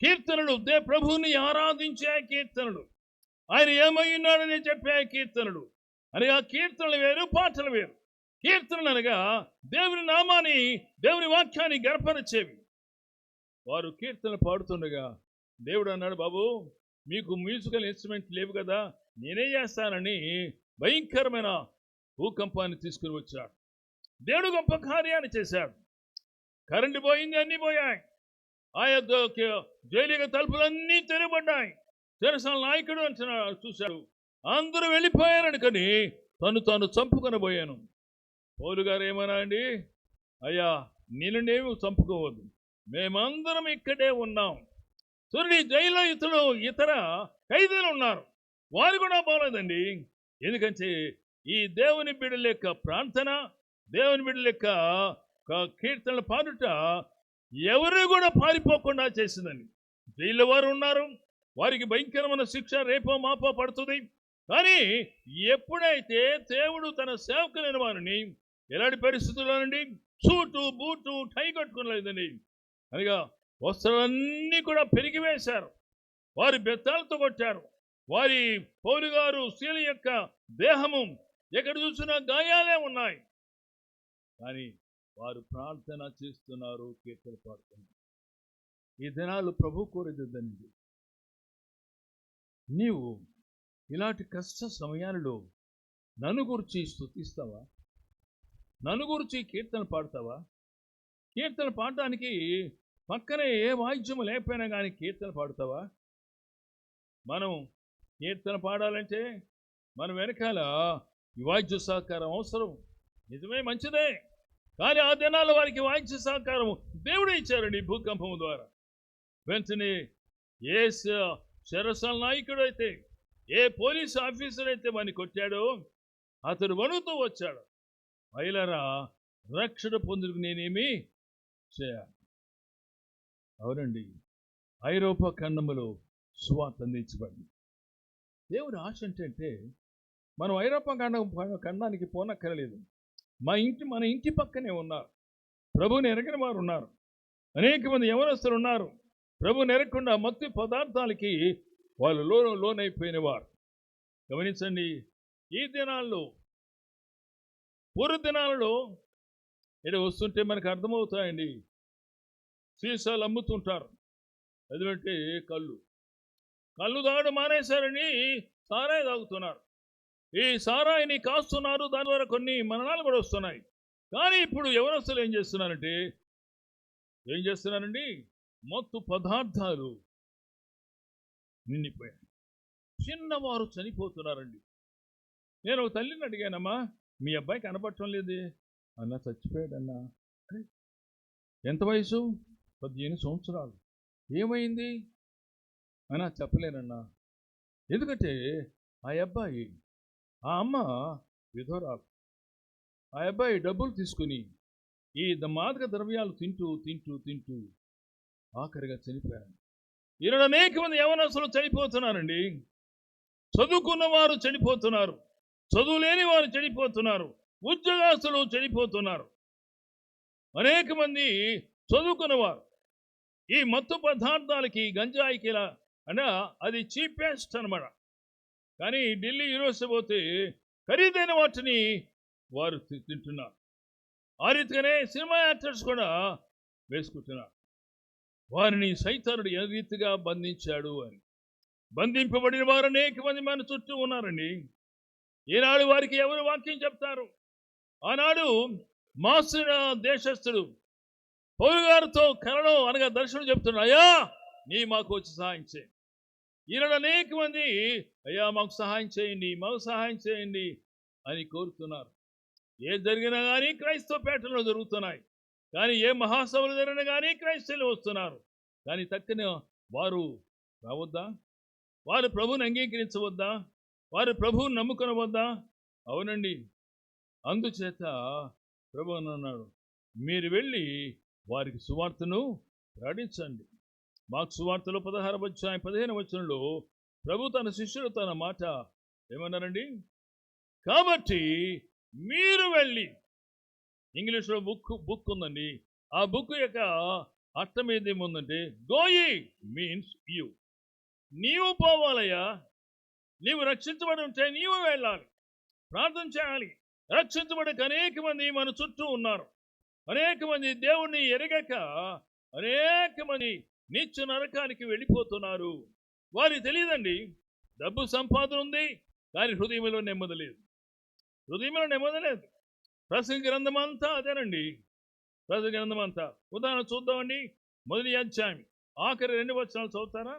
కీర్తనలు ప్రభువుని ఆరాధించే కీర్తనలు, ఆయన ఏమై ఉన్నాడని చెప్పే కీర్తనలు. అనగా కీర్తనలు వేరు, పాటలు వేరు. కీర్తనలు అనగా దేవుని నామాన్ని, దేవుని వాక్యాన్ని గర్పరిచేవి. వారు కీర్తనలు పాడుతుండగా దేవుడు అన్నాడు, బాబు మీకు మ్యూజికల్ ఇన్స్ట్రుమెంట్ లేవు కదా, నేనే చేస్తానని భయంకరమైన భూకంపాన్ని తీసుకుని వచ్చాడు. దేవుడు గొప్ప కార్యాన్ని చేశాడు. కరెంటు పోయింది, అన్నీ పోయాయి. ఆ యొక్క జైలు యొక్క తలుపులన్నీ తెరవబడ్డాయి. చెరసాల నాయకుడు అంటున్నాడు, చూశాడు, అందరూ వెళ్ళిపోయారని కానీ తాను చంపుకొనబోయాను. పౌలు గారు ఏమన్నా అండి, అయ్యా నేనేమి చంపుకోవద్దు, మేమందరం ఇక్కడే ఉన్నాం. చూడండి, జైల్లో ఇతర ఖైదీలు ఉన్నారు, వారు కూడా పోలేదండి. ఎందుకంటే ఈ దేవుని బిడ్డల యొక్క ప్రార్థన, దేవుని బిడ్డల యొక్క కీర్తనలు పాడుట ఎవరు కూడా పారిపోకుండా చేసిందండి. జైల్లో వారు ఉన్నారు, వారికి భయంకరమైన శిక్ష రేపో మాపో పడుతుంది. కానీ ఎప్పుడైతే దేవుడు తన సేవకులైన వారిని ఎలాంటి పరిస్థితుల్లోనండి సూటు బూటు టై కట్టుకోలేదండి, అనగా వస్త్రాలన్నీ కూడా పెరిగివేశారు, వారి బెత్తాలతో కొట్టారు. వారి పౌలు గారు శీల యొక్క దేహము ఎక్కడ చూసినా గాయాలే ఉన్నాయి. కానీ వారు ప్రార్థన చేస్తున్నారు, కీర్తన పాడుతున్నారు. ఈ దినాలు ప్రభు కోరేదండి, నీవు ఇలాంటి కష్ట సమయాలలో నన్ను గురించి స్తుతిస్తావా? నన్ను గురించి కీర్తన పాడతావా? కీర్తన పాడటానికి పక్కనే ఏ వాయిద్యము లేకపోయినా కానీ కీర్తన పాడుతావా? మనం కీర్తన పాడాలంటే మన వెనకాల ఈ వాయిద్య సహకారం అవసరం. నిజమే, మంచిదే. కానీ ఆ దినాల్లో వారికి వాయిద్య సహకారం దేవుడే ఇచ్చారండి భూకంపం ద్వారా. వెంటనే ఏ చెరసాల నాయకుడు అయితే, ఏ పోలీస్ ఆఫీసర్ అయితే వాడిని కొట్టాడో అతడు వణుకుతూ వచ్చాడు, అయిలరా రక్షణ పొందుకు నేనేమి చేయాలి? అవునండి, ఐరోపా ఖండములో సువార్త అందించబడింది. దేవుని ఆశ ఏంటంటే మనం ఐరోపా ఖండానికి పోనక్కరలేదు. మన ఇంటి పక్కనే ఉన్నారు, ప్రభువుని ఎరగని వారు ఉన్నారు, అనేక మంది యవనస్తులు ఉన్నారు. ప్రభువుని ఎరగకుండా మత్తు పదార్థాలకి వాళ్ళు లోనైపోయిన వారు. గమనించండి, ఈ దినాల్లో పూర్వ దినాలలో ఇక్కడ వస్తుంటే మనకు అర్థమవుతాయండి. సీసాలు అమ్ముతుంటారు, ఎందుకంటే కళ్ళు తాగడం మానేశారని సారాయి తాగుతున్నారు. ఈ సారాయిని కాస్తున్నారు, దాని ద్వారా కొన్ని మరణాలు కూడా వస్తున్నాయి. కానీ ఇప్పుడు యవనస్తులు ఏం చేస్తున్నారండి, మత్తు పదార్థాలు నిండిపోయాయి. చిన్నవారు చనిపోతున్నారండి. నేను ఒక తల్లిని అడిగానమ్మా, మీ అబ్బాయి కనపడటం లేదే అన్న, చచ్చిపోయాడన్నా. ఎంత వయసు? 15 సంవత్సరాలు. ఏమైంది అన్నా? చెప్పలేనన్నా. ఎందుకంటే ఆ అమ్మ విధవరాలు. ఆ అబ్బాయి డబ్బులు తీసుకుని ఈ మాదక ద్రవ్యాలు తింటూ ఆఖరిగా చనిపోయాడు. ఈనాడు అనేక మంది యవనస్తులు చనిపోతున్నారండి. చదువుకున్న వారు చనిపోతున్నారు, చదువు లేని వారు చనిపోతున్నారు, ఉద్యోగస్తులు చనిపోతున్నారు. అనేక మంది చదువుకున్నవారు ఈ మత్తు పదార్థాలకి, గంజాయికి అంటే అది చీపెస్ట్ అనమాట. కానీ ఢిల్లీ యూనివర్సిటీ పోతే ఖరీదైన వాటిని వారు తింటున్నారు. ఆ రీతిగానే సినిమా యాక్టర్స్ కూడా వేసుకుంటున్నారు. వారిని సైతానుడు ఏ రీతిగా బంధించాడు అని. బంధింపబడిన వారు అనేక మంది మన చుట్టూ ఉన్నారండి. ఈనాడు వారికి ఎవరు వాక్యం చెప్తారు? ఆనాడు మాసిన దేశస్థుడు పౌలు గారితో కలలో అనగా దర్శనం చెప్తున్నాడు, అయ్యా నీ మాకు వచ్చి సహాయం చేయండి. ఈనాడు అనేక మంది అయ్యా మాకు సహాయం చేయండి అని కోరుతున్నారు. ఏ జరిగినా కానీ క్రైస్తవ పేటలో జరుగుతున్నాయి. కానీ ఏ మహాసభలు జరిగినా కానీ క్రైస్తవులు వస్తున్నారు. కానీ తక్కన వారు రావద్దా? వారు ప్రభువుని అంగీకరించవద్దా? వారు ప్రభువుని నమ్ముకొనవద్దా? అవునండి. అందుచేత ప్రభు అన్నాడు, మీరు వెళ్ళి వారికి సువార్తను ప్రకటించండి. మాకు సువార్తలో 15 వచనంలో ప్రభు తన శిష్యులు తన మాట ఏమన్నారండి? కాబట్టి మీరు వెళ్ళి, ఇంగ్లీష్లో బుక్ ఉందండి. ఆ బుక్ యొక్క అర్థం ఏదేముందంటే, గోయి మీన్స్ యూ. నీవు పోవాలయ్యా, నీవు రక్షించబడి ఉంటే నీవు వెళ్ళాలి, ప్రార్థన చేయాలి. రక్షించబడక అనేక మంది మన చుట్టూ ఉన్నారు. అనేక మంది దేవుణ్ణి ఎరగక అనేక మంది నిత్య నరకానికి వెళ్ళిపోతున్నారు. వారికి తెలియదండి, డబ్బు సంపాదన ఉంది కానీ హృదయంలో నెమ్మది లేదు. ప్రసంగి గ్రంథం అంతా అదేనండి. ప్రసంగి గ్రంథం అంతా ఉదాహరణ చూద్దామండి. మొదటి అధ్యాయం ఆఖరి 2 వచనాలు చదువుతారా?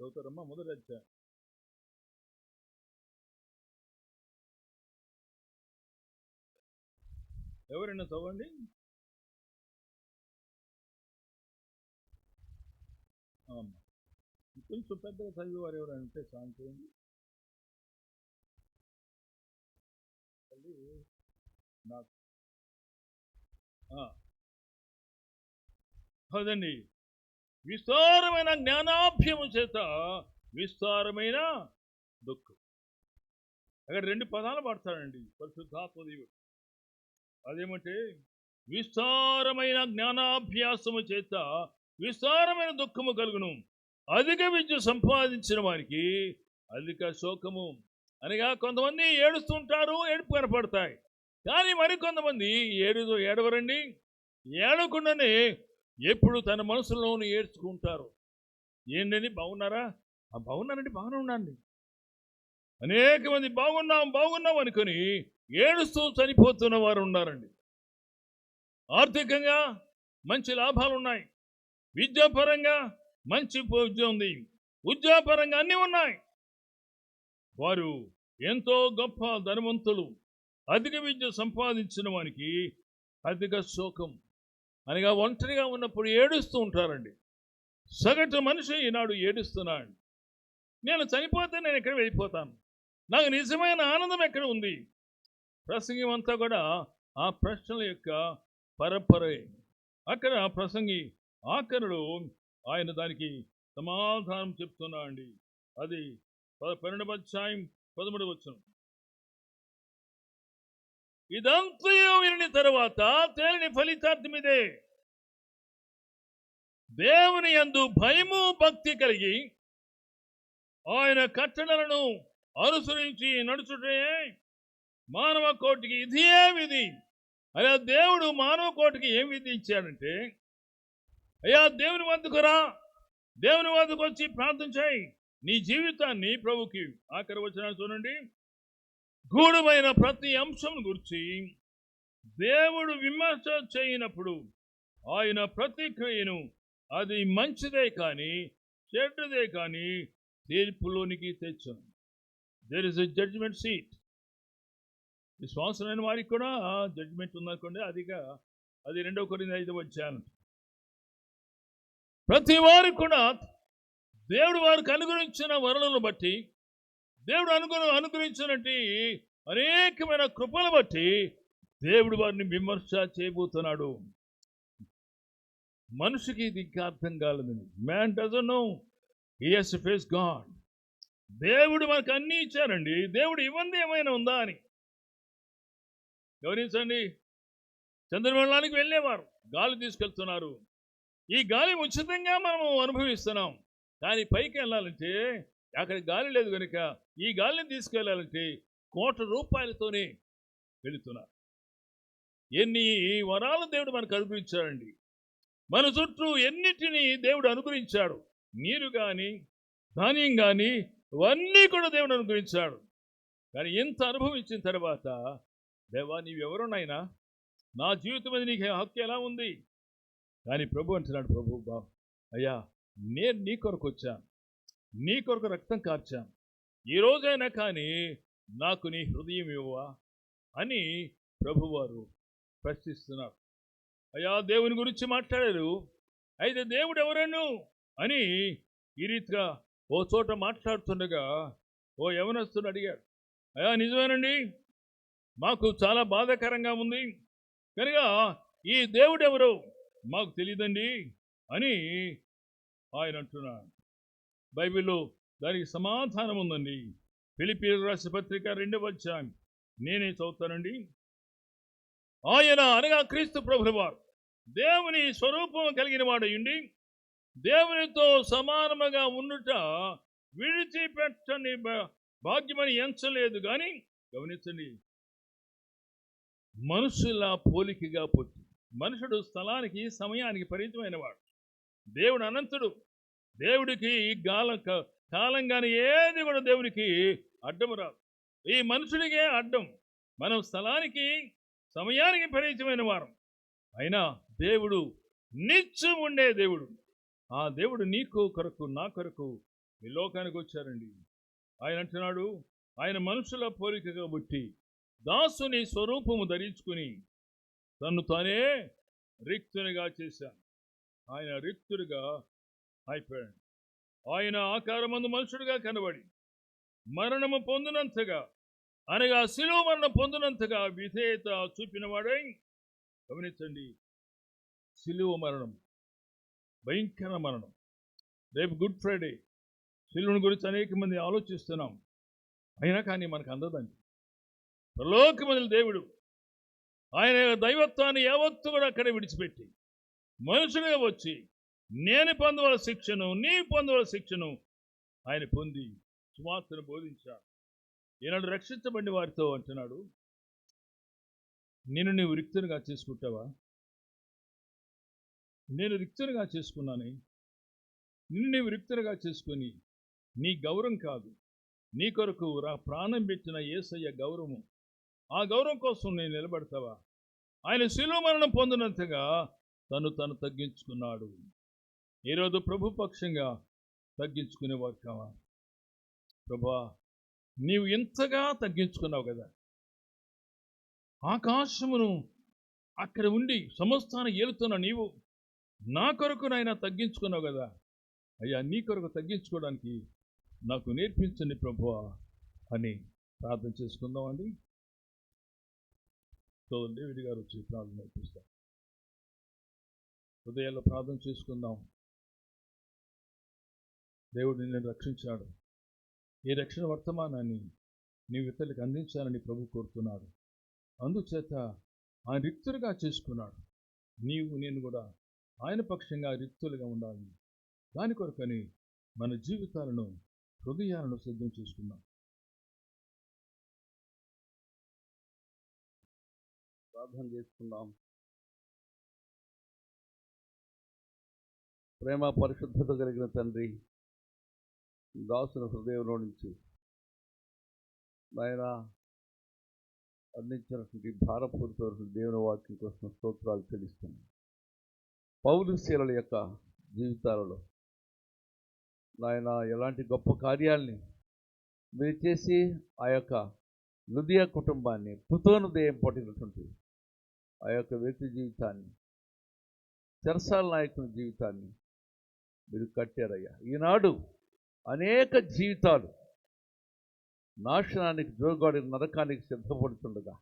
చదువుతారమ్మా మొదటి అధ్యాయం. ఎవరైనా చదవండి. కొంచెం పెద్దగా చదివేవారు ఎవరైనా ఉంటే శాంతి నాకు అదండి. విస్తారమైన జ్ఞానాభ్యము చేత విస్తారమైన దుఃఖం. అక్కడ 2 పదాలు పడతాడండి పరిశుద్ధాత్మదేవుడు. అదేమంటే విస్తారమైన జ్ఞానాభ్యాసము చేత విస్తారమైన దుఃఖము కలుగును, అధిక విద్య సంపాదించిన వారికి అధిక శోకము. అనగా కొంతమంది ఏడుస్తుంటారు, ఏడుపు కనపడతాయి. కానీ మరికొంతమంది ఏడవరండి. ఏడవకుండానే ఎప్పుడు తన మనసులోని ఏడ్చుకుంటారు. ఏంటని బాగున్నారా? బాగున్నానండి, బాగానే ఉన్నాండి. అనేక మంది బాగున్నాం అనుకొని ఏడుస్తూ చనిపోతున్న వారు ఉన్నారండి. ఆర్థికంగా మంచి లాభాలు ఉన్నాయి, విద్యాపరంగా మంచి ఉద్యోగం ఉంది, ఉద్యోగపరంగా అన్నీ ఉన్నాయి. వారు ఎంతో గొప్ప ధనవంతులు. అధిక విద్య సంపాదించిన వారికి అధిక శోకం. అనగా ఒంటరిగా ఉన్నప్పుడు ఏడుస్తూ ఉంటారండి. సగటు మనిషి ఈనాడు ఏడుస్తున్నాడు. నేను చనిపోతే నేను ఎక్కడ వెళ్ళిపోతాను, నాకు నిజమైన ఆనందం ఎక్కడ ఉంది? ప్రసంగం అంతా కూడా ఆ ప్రశ్నల యొక్క పరంపరే. అక్కడ ప్రసంగి ఆఖరుడు ఆయన దానికి సమాధానం చెప్తున్నా అండి. అది 12వ అధ్యాయం 13వ వచనం. ఇదంతా విని తర్వాత తేలిని ఫలితార్థం ఇదే: దేవుని యందు భయము భక్తి కలిగి ఆయన కట్టడలను అనుసరించి నడుచుటే మానవ కోటికి ఇదే విధి. అయ్యా దేవుడు మానవ కోటికి ఏం విధి ఇచ్చాడంటే, అయ్యా దేవుని వద్దకు రా, దేవుని వద్దకు వచ్చి ప్రార్థన చేయి, నీ జీవితాన్ని ప్రభుకి. ఆఖరి వచనాలు చూడండి. గూఢమైన ప్రతి అంశం గురించి దేవుడు విమర్శ చేయనప్పుడు ఆయన ప్రతిక్రియను అది మంచిదే కానీ చెడ్డదే కానీ తీర్పులోనికి తెచ్చాను. There is a judgement seat. విశ్వాసమైన వారికి కూడా జడ్జిమెంట్ ఉందనుకోండి. అది 2 కొరింథీ 5వ అధ్యాయం. ప్రతి వారికి కూడా దేవుడు వారికి అనుగ్రహించిన వరులను బట్టి, దేవుడు అనుగ్రహించినట్టు అనేకమైన కృపలు బట్టి దేవుడు వారిని విమర్శ చేయబోతున్నాడు. మనిషికి ఇది ఇంకా అర్థం కాలేదండి. Man doesn't no he has to face God. దేవుడు మనకు అన్నీ ఇచ్చారండి, దేవుడు ఇవ్వంది ఏమైనా ఉందా అని గమనించండి. చంద్రమండలానికి వెళ్ళేవారు, గాలి తీసుకెళ్తున్నారు. ఈ గాలి ఉచితంగా మనము అనుభవిస్తున్నాం. కానీ పైకి వెళ్ళాలంటే అక్కడ గాలి లేదు కనుక ఈ గాలిని తీసుకెళ్ళాలంటే ₹1,00,00,000 వెళుతున్నారు. ఎన్ని వరాలు దేవుడు మనకు అనుగ్రహించాడండి. మన చుట్టూ ఎన్నిటినీ దేవుడు అనుగ్రహించాడు. నీరు కానీ ధాన్యం కానీ ఇవన్నీ కూడా దేవుడు అనుగ్రహించాడు. కానీ ఎంత అనుభవించిన తర్వాత, దేవా నీవెవరునైనా, నా జీవితం మీద నీకు హక్కు ఎలా ఉంది? కానీ ప్రభు అంటున్నాడు, ప్రభు అయ్యా నేను నీ కొరకు వచ్చాను, నీ కొరకు రక్తం కార్చాను, ఈ రోజైనా కానీ నాకు నీ హృదయం ఇవ్వవా అని ప్రభువారు ప్రశ్నిస్తున్నారు. అయ్యా దేవుని గురించి మాట్లాడారు, అయితే దేవుడు ఎవరను అని ఈ రీతిగా ఓ చోట మాట్లాడుతుండగా ఓ యవనస్తుడు అడిగాడు, అయ్యా నిజమేనండి, మాకు చాలా బాధాకరంగా ఉంది కనుక ఈ దేవుడు ఎవరు మాకు తెలియదండి అని ఆయన అంటున్నాడు. బైబిల్లో దానికి సమాధానం ఉందండి. ఫిలిప్పీయులకు రాసిన పత్రిక 2వ అధ్యాయం నేనే చదువుతానండి. ఆయన అనగా క్రీస్తు ప్రభువు వారు దేవుని స్వరూపం కలిగిన వాడయుండి దేవునితో సమానముగా ఉండుట విడిచిపెట్టని భాగ్యమని ఎంచలేదు. కానీ గమనించండి, మనుషుల పోలికగా పుట్టి, మనుషుడు స్థలానికి సమయానికి పరిమితమైన వాడు, దేవుడు అనంతుడు. దేవుడికి కాలం కానీ ఏది కూడా దేవునికి అడ్డం రాదు. ఈ మనుషుడికే అడ్డం. మనం స్థలానికి సమయానికి పరిచయమైన వారం, అయినా దేవుడు నిత్యం ఉండే దేవుడు. ఆ దేవుడు నీకు కొరకు నా కొరకు ఈ లోకానికి వచ్చారండి. ఆయన అంటున్నాడు, ఆయన మనుషుల పోలికగా పుట్టి దాసుని స్వరూపము ధరించుకుని తను తానే రిక్తునిగా చేశాను. ఆయన రిక్తుడిగా అయిపోయాడు. ఆయన ఆకారమందు మనుషుడిగా కనబడి మరణము పొందినంతగా, అనగా శిలువ మరణం పొందినంతగా విధేయత చూపినవాడై, గమనించండి, శిలువ మరణం భయంకర మరణం. రేపు గుడ్ ఫ్రైడే. శిలువను గురించి అనేక మంది ఆలోచిస్తున్నాం, అయినా కానీ మనకు అందదండి. పరలోకమందుల దేవుడు ఆయన దైవత్వాన్ని యావత్తు కూడా అక్కడే విడిచిపెట్టి మనుషులుగా వచ్చి నేను పొందవల శిక్షను, నీ పొందవల శిక్షను ఆయన పొంది సువార్తను బోధించాడు. ఈనాడు రక్షించబడిన వారితో అంటున్నాడు, నేను నీవు రిక్తునిగా చేసుకుంటావా? నేను రిక్తునిగా చేసుకున్నాను. నిన్ను నీవు రిక్తునిగా చేసుకొని నీ గౌరవం కాదు, నీ కొరకు ప్రాణం పెట్టిన యేసయ్య గౌరవము, ఆ గౌరవం కోసం నేను నిలబడతావా? ఆయన శిలువ మరణం పొందినంతగా తను తగ్గించుకున్నాడు. ఈరోజు ప్రభు పక్షంగా తగ్గించుకునేవారు కావాలి. ప్రభా, నీవు ఎంతగా తగ్గించుకున్నావు కదా, ఆకాశమును అక్కడ ఉండి సమస్తాన్ని ఏలుతున్న నీవు నా కొరకు నాయన తగ్గించుకున్నావు కదా. అయ్యా, నీ కొరకు తగ్గించుకోవడానికి నాకు నేర్పించండి ప్రభువా అని ప్రార్థన చేసుకుందామండి. సో డేవిడ్ గారు వచ్చి ప్రార్థన నేర్పిస్తారు. హృదయాల్లో ప్రార్థన చేసుకుందాం. దేవుడు నిన్ను రక్షించాడు. ఈ రక్షణ వర్తమానాన్ని నీవు ఇతరులకు అందించాలని ప్రభు కోరుతున్నాడు. అందుచేత ఆయన రిక్తులుగా చేసుకున్నాడు. నీవు నేను కూడా ఆయన పక్షంగా రిక్తులుగా ఉండాలి. దాని కొరకని మన జీవితాలను, హృదయాలను సిద్ధం చేసుకున్నాం. ప్రార్థన చేసుకుందాం. ప్రేమ పరిశుద్ధత కలిగిన తండ్రి, దాసుని హృదయంలో నుంచి ఆయన అందించినటువంటి భారపూరితమైన దేవుని వాక్యం కోసం స్తోత్రాలు చెల్లిస్తున్నాను. పౌలు శీలల యొక్క జీవితాలలో నాయన ఎలాంటి గొప్ప కార్యాలని మీరు చేసి ఆ యొక్క లుదియా కుటుంబాన్ని, పుతోనుదయం పట్టినటువంటి ఆ యొక్క వ్యక్తి జీవితాన్ని, చెరసాల నాయకుని జీవితాన్ని మీరు కట్టారయ్యా. ఈనాడు అనేక జీవితాలు నాశనానికి, జోగాడి నరకానికి సిద్ధపడుతుండగా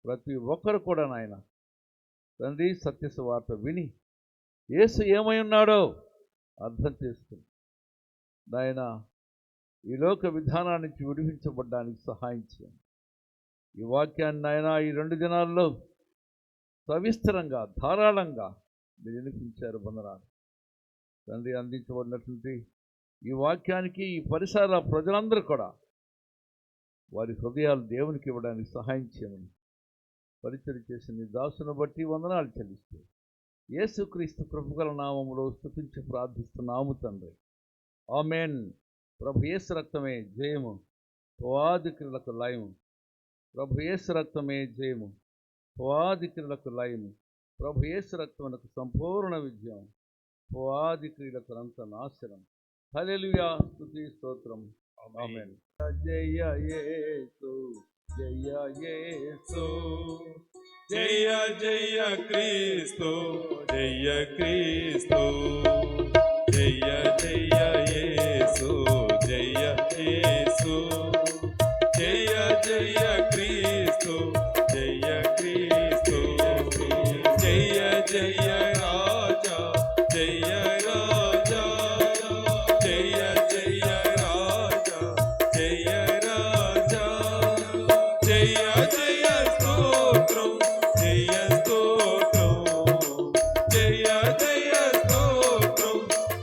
ప్రతి ఒక్కరు కూడా నాయన తండ్రి సత్యసువార్త విని యేసు ఏమై ఉన్నాడో అర్థం చేసుకుని నాయన ఈ లోక విధానాన్ని నుంచి విడిపించబడ్డానికి సహాయం చేయండి. ఈ వాక్యాన్ని నాయన ఈ 2 దినాల్లో సవిస్తరంగా, ధారాళంగా మీరు వినిపించారు. వందనాలు తండ్రి. అందించబడినటువంటి ఈ వాక్యానికి ఈ పరిసర ప్రజలందరూ కూడా వారి హృదయాలు దేవునికి ఇవ్వడానికి సహాయం చేయమని పరిచయం చేసిన నీ దాసును బట్టి వందనాలు చెల్లిస్తూ యేసుక్రీస్తు కృపగల నామములో స్తుతించి ప్రార్థిస్తున్నాము తండ్రి. ఆమేన్. ప్రభు యేసు రక్తమే జయము, పోవాది క్రియలకు లయము. ప్రభు యేసు రక్తమే జయము, పోవాది క్రియలకు లయము. ప్రభు యేసు రక్తమునకు సంపూర్ణ విజయం, పోవాది క్రియలకు అంత నాశనం. హల్లెలూయా. స్తుతి స్తోత్రం. ఆమేన్. జయ యేసు, జయ యేసు, జయ జయ క్రీస్తు, జయ క్రీస్తు, జయ జయ యేసు, జయ యేసు, జయ జయ క్రీస్తు, జయ క్రీస్తు, జయ జయ రాజా, జయ రాజా, జయ జయ రాజా, జయ రాజా, జయ జయ స్తోత్రం, జయ స్తోత్రం, జయ జయ స్తోత్రం,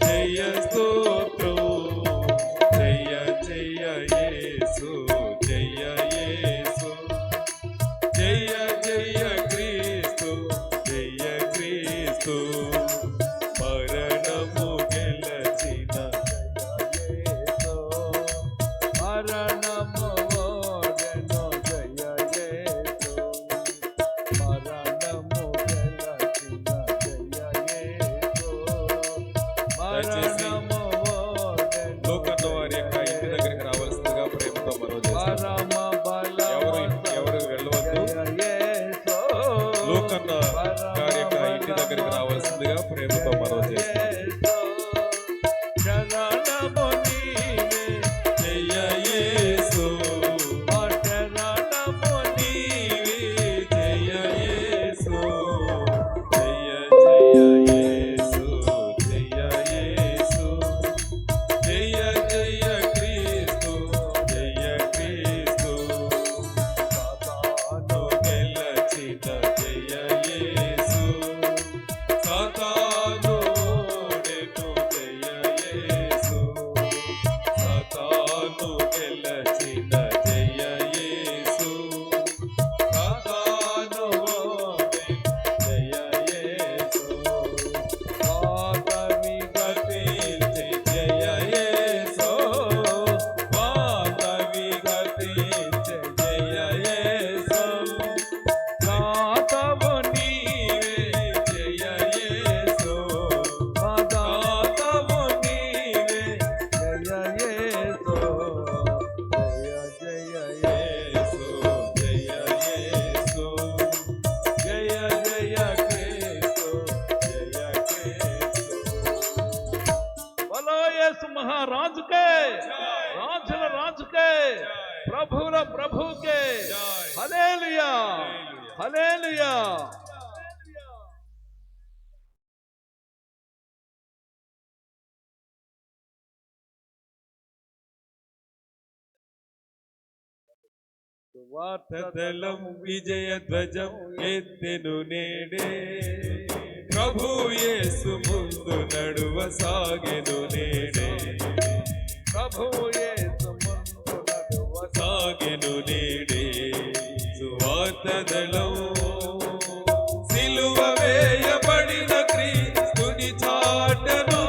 జయ స్తోత్రం. లోకన్న గారి యొక్క ఇంటి దగ్గరికి రావాల్సిందిగా ప్రేమతో మనవి చేస్తున్నాం. శరణము నీవే జయ యేసు శరణము నీవే జయ యేసు జయ యేసు జయ యేసు జయ జయ క్రీస్తు జయ క్రీస్తు సాతాను గెలచిన జయ యేసు సాతాను ఓడెను జయ యేసు సాతాను గెలచిన జయ యేసు సాతాను ఓడెను జయ యేసు పాతవి గతించి జయ యేసు పాతవి గతించి జయ యేసు దాతవు నీవే జయ యేసు దాతవు నీవే జయ యేసు జయ జయ యేసు జయ యేసు జయ జయ క్రీస్తు జయ క్రీస్తు బలో యేసు మహారాజుకే రాజుల రాజుకే ప్రభువుల ప్రభువుకే హల్లెలూయా హల్లెలూయా. వార్తదళం విజయ ధ్వజం ఎత్తెను నేడే ప్రభు యేసు ముందు నడువ సాగెను నేడే ప్రభు యేసు ముందు నడువ సాగెను నేడే సువార్తదళం సిలువ వేయబడిన క్రీస్తుని చాటను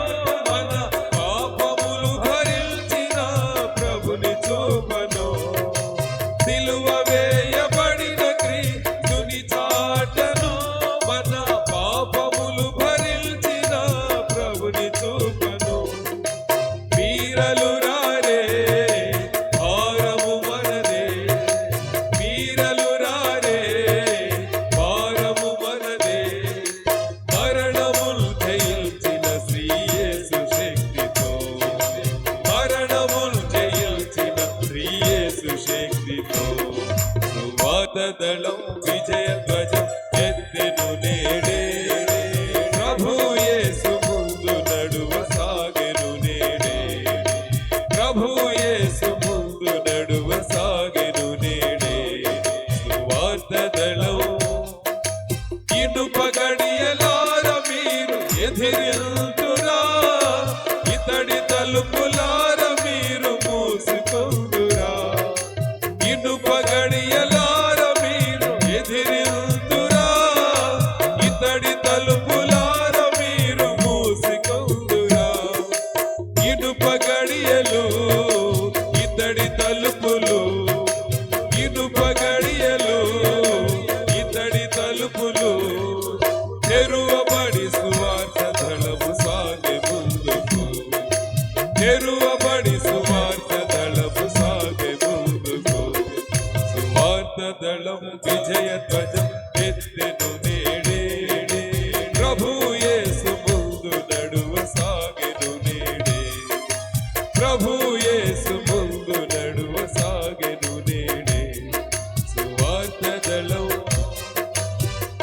మన పాపములు భరించిన ప్రభుని చూపను సిలువ వేయబడిన క్రీస్తుని చాటను మన పాపములు భరించిన ప్రభుని చూపను వీరలు రారే భారము మనదే వీరలు రారే భారము మనదే మరణములు జయించిన శ్రీ యేసు శక్తితో మరణములు జయించిన శ్రీ యేసు శక్తితో సువార్తదళం విజయ ధ్వజం ఎత్తెను నేడే ప్రభు యేసు ముందు నడువ సాగెను నేడే ప్రభు యేసు ముందు నడువ సాగెను నేడే సువార్తదళం ఇనుప గడియలార మీరు ఎదిరింతురా ఇతడి తలుపులార మీరు మూసుకుందురా ఇనుప గడియలార మీరు ఎదిరింతురా ఇతడి తలుపులార మీరు మూసుకుందురా ఇనుప గడియలు ఇతడి తలుపులు ఇనుప గడియలు ఇతడి తలుపులు తెరువబడి సువార్త దళము సాగే ముందుకు తెరువబడి సువార్త దళము సాగే ముందుకు సువార్త దళం విజయ ధ్వజం ఎత్తెను నేడే ప్రభు యేసు ముందు నడువ సాగెను నేడే ప్రభు యేసు ముందు నడువ సాగెను నేడే సువార్త దళం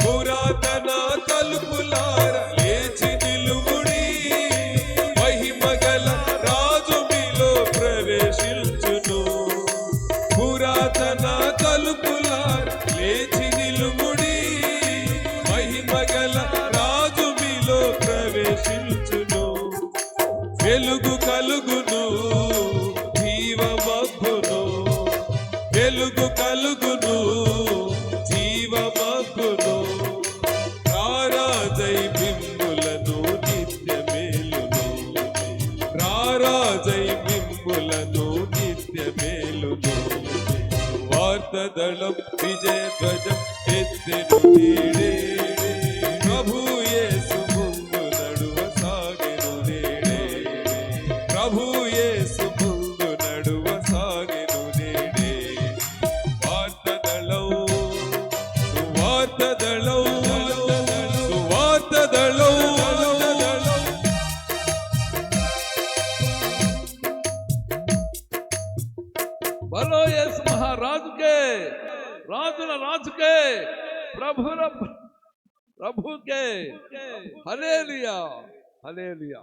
పురాతన తలుపులార లేచి నిలువుడి మహిమగల రాజు మీలో ప్రవేశించును పురాతన తలుపులార లేచి నిలువుడి మహిమగల రాజు మీలో ప్రవేశించును వెలుగు కలుగును జీవమగ్గును వెలుగు కలుగును జీవమగ్గును రారాజై బింబులను నిత్య మేలును రారాజై బింబులను నిత్య మేలును వార్తదళం విజయ ధ్వజం ఎత్తెను నేడే రాజుల రాజుకే, ప్రభువుల ప్రభుకే. హల్లెలూయా, హల్లెలూయా.